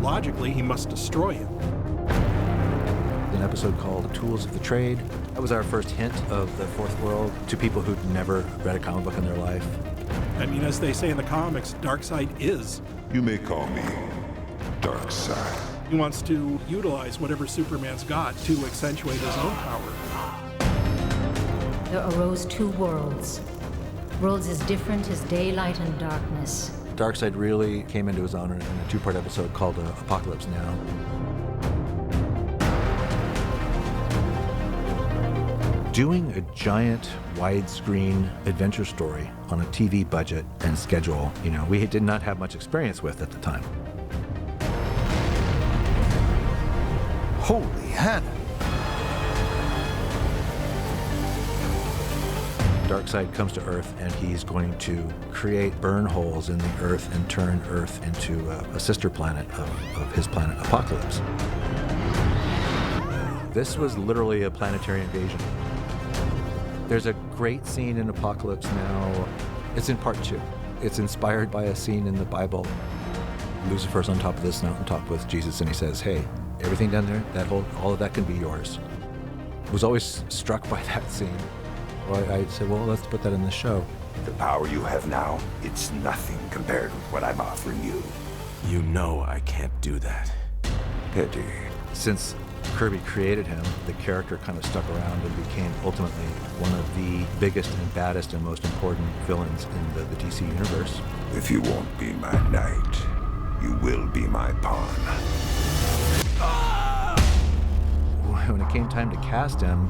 Logically, he must destroy him. An episode called Tools of the Trade. That was our first hint of the fourth world to people who'd never read a comic book in their life. I mean, as they say in the comics, Darkseid is. You may call me Darkseid. He wants to utilize whatever Superman's got to accentuate his own power. There arose two worlds. Worlds as different as daylight and darkness. Darkseid really came into his own in a two-part episode called Apocalypse Now. Doing a giant widescreen adventure story on a TV budget and schedule, we did not have much experience with at the time. Holy Hannah! Darkseid comes to Earth and he's going to create burn holes in the Earth and turn Earth into a sister planet of his planet, Apocalypse. This was literally a planetary invasion. There's a great scene in Apocalypse Now. It's in part 2. It's inspired by a scene in the Bible. Lucifer's on top of this mountaintop with Jesus and he says, hey, everything down there, all of that can be yours. I was always struck by that scene. I said, well, let's put that in the show. The power you have now, it's nothing compared with what I'm offering you. You know I can't do that. Pity. Since Kirby created him, the character kind of stuck around and became ultimately one of the biggest and baddest and most important villains in the DC universe. If you won't be my knight, you will be my pawn. When it came time to cast him,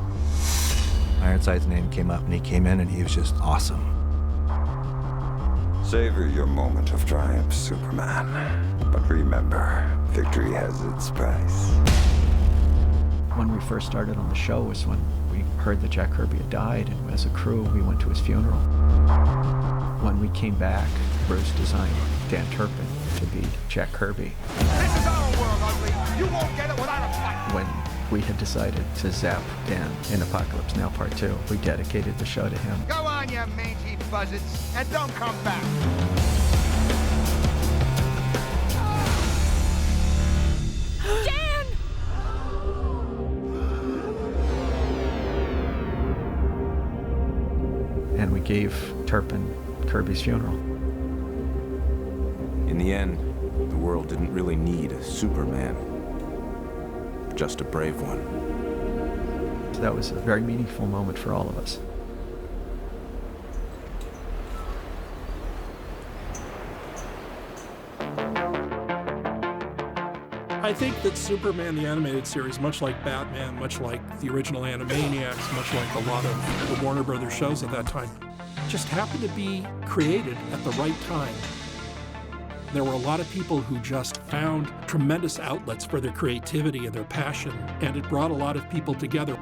Ironside's name came up and he came in and he was just awesome. Savor your moment of triumph, Superman. But remember, victory has its price. When we first started on the show was when we heard that Jack Kirby had died, and as a crew, we went to his funeral. When we came back, Bruce designed Dan Turpin to be Jack Kirby. This is our world, Ugly. You won't get it without a fight. When we had decided to zap Dan in Apocalypse Now Part 2, we dedicated the show to him. Go on, you mangy buzzards, and don't come back. Dan! And we gave Turpin Kirby's funeral. In the end, the world didn't really need a Superman. Just a brave one. So that was a very meaningful moment for all of us. I think that Superman, the animated series, much like Batman, much like the original Animaniacs, much like a lot of the Warner Brothers shows at that time, just happened to be created at the right time. There were a lot of people who just found tremendous outlets for their creativity and their passion, and it brought a lot of people together.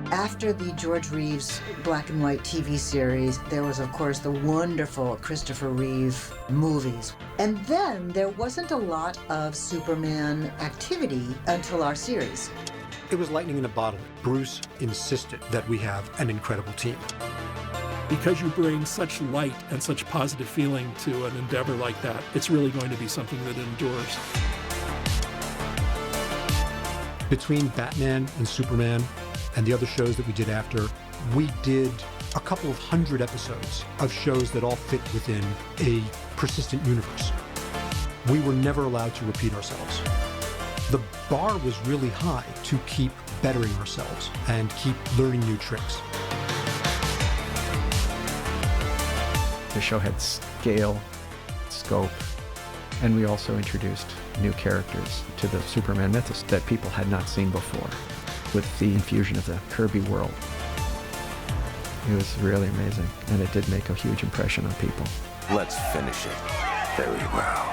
After the George Reeves black and white TV series, there was, of course, the wonderful Christopher Reeve movies. And then there wasn't a lot of Superman activity until our series. It was lightning in a bottle. Bruce insisted that we have an incredible team. Because you bring such light and such positive feeling to an endeavor like that, it's really going to be something that endures. Between Batman and Superman and the other shows that we did after, we did a couple of 100 episodes of shows that all fit within a persistent universe. We were never allowed to repeat ourselves. The bar was really high to keep bettering ourselves and keep learning new tricks. The show had scale, scope, and we also introduced new characters to the Superman mythos that people had not seen before, with the infusion of the Kirby world. It was really amazing, and it did make a huge impression on people. Let's finish it. Very well.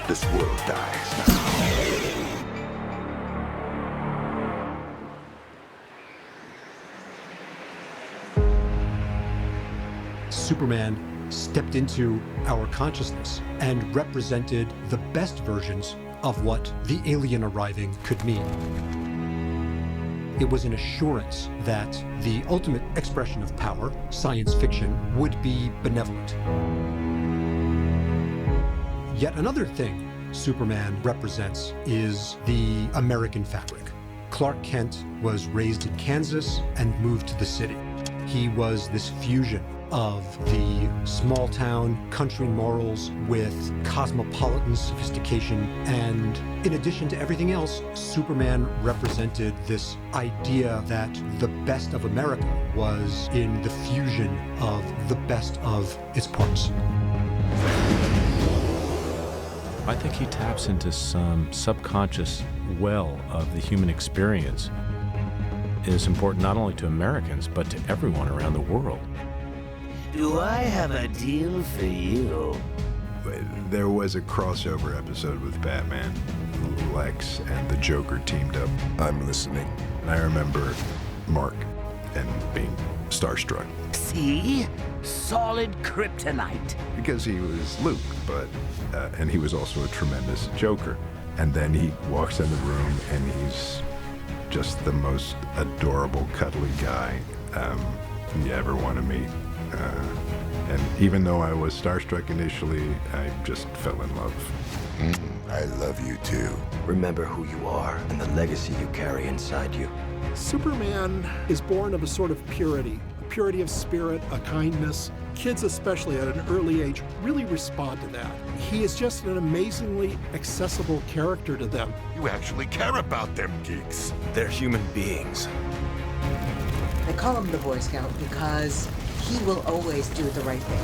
This world dies now. Superman stepped into our consciousness and represented the best versions of what the alien arriving could mean. It was an assurance that the ultimate expression of power, science fiction, would be benevolent. Yet another thing Superman represents is the American fabric. Clark Kent was raised in Kansas and moved to the city. He was this fusion of the small-town country morals with cosmopolitan sophistication, and in addition to everything else, Superman represented this idea that the best of America was in the fusion of the best of its parts. I think he taps into some subconscious well of the human experience. It is important not only to Americans, but to everyone around the world. Do I have a deal for you? There was a crossover episode with Batman. Lex and the Joker teamed up. I'm listening. And I remember Mark and being starstruck. See? Solid kryptonite. Because he was Luke, but and he was also a tremendous Joker. And then he walks in the room and he's just the most adorable, cuddly guy you ever want to meet. And even though I was starstruck initially, I just fell in love. I love you too. Remember who you are and the legacy you carry inside you. Superman is born of a sort of purity purity of spirit, a kindness. Kids, especially at an early age, really respond to that. He is just an amazingly accessible character to them. You actually care about them geeks. They're human beings. They call him the Boy Scout because he will always do the right thing.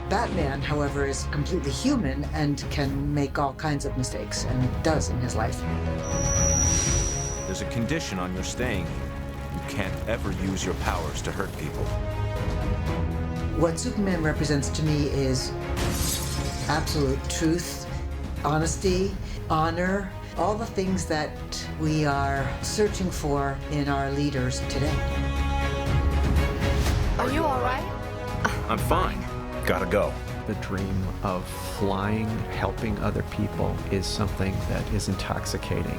Batman, however, is completely human and can make all kinds of mistakes, and does in his life. There's a condition on your staying here. You can't ever use your powers to hurt people. What Superman represents to me is absolute truth, honesty, honor, all the things that we are searching for in our leaders today. Are you all right? I'm fine. Gotta go. The dream of flying, helping other people is something that is intoxicating.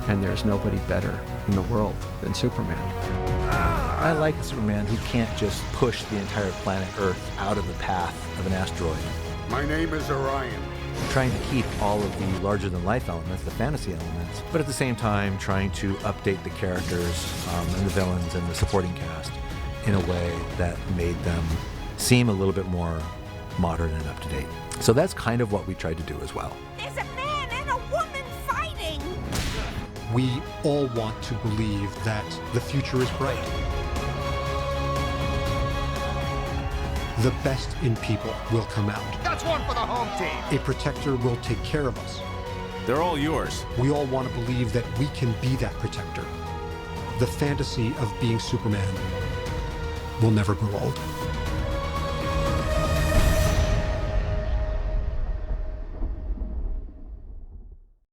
And there's nobody better in the world than Superman. I like Superman who can't just push the entire planet Earth out of the path of an asteroid. My name is Orion. Trying to keep all of the larger-than-life elements, the fantasy elements, but at the same time trying to update the characters and the villains and the supporting cast in a way that made them seem a little bit more modern and up-to-date. So that's kind of what we tried to do as well. There's a man and a woman fighting. We all want to believe that the future is bright. The best in people will come out. That's one for the home team. A protector will take care of us. They're all yours. We all want to believe that we can be that protector. The fantasy of being Superman will never grow old.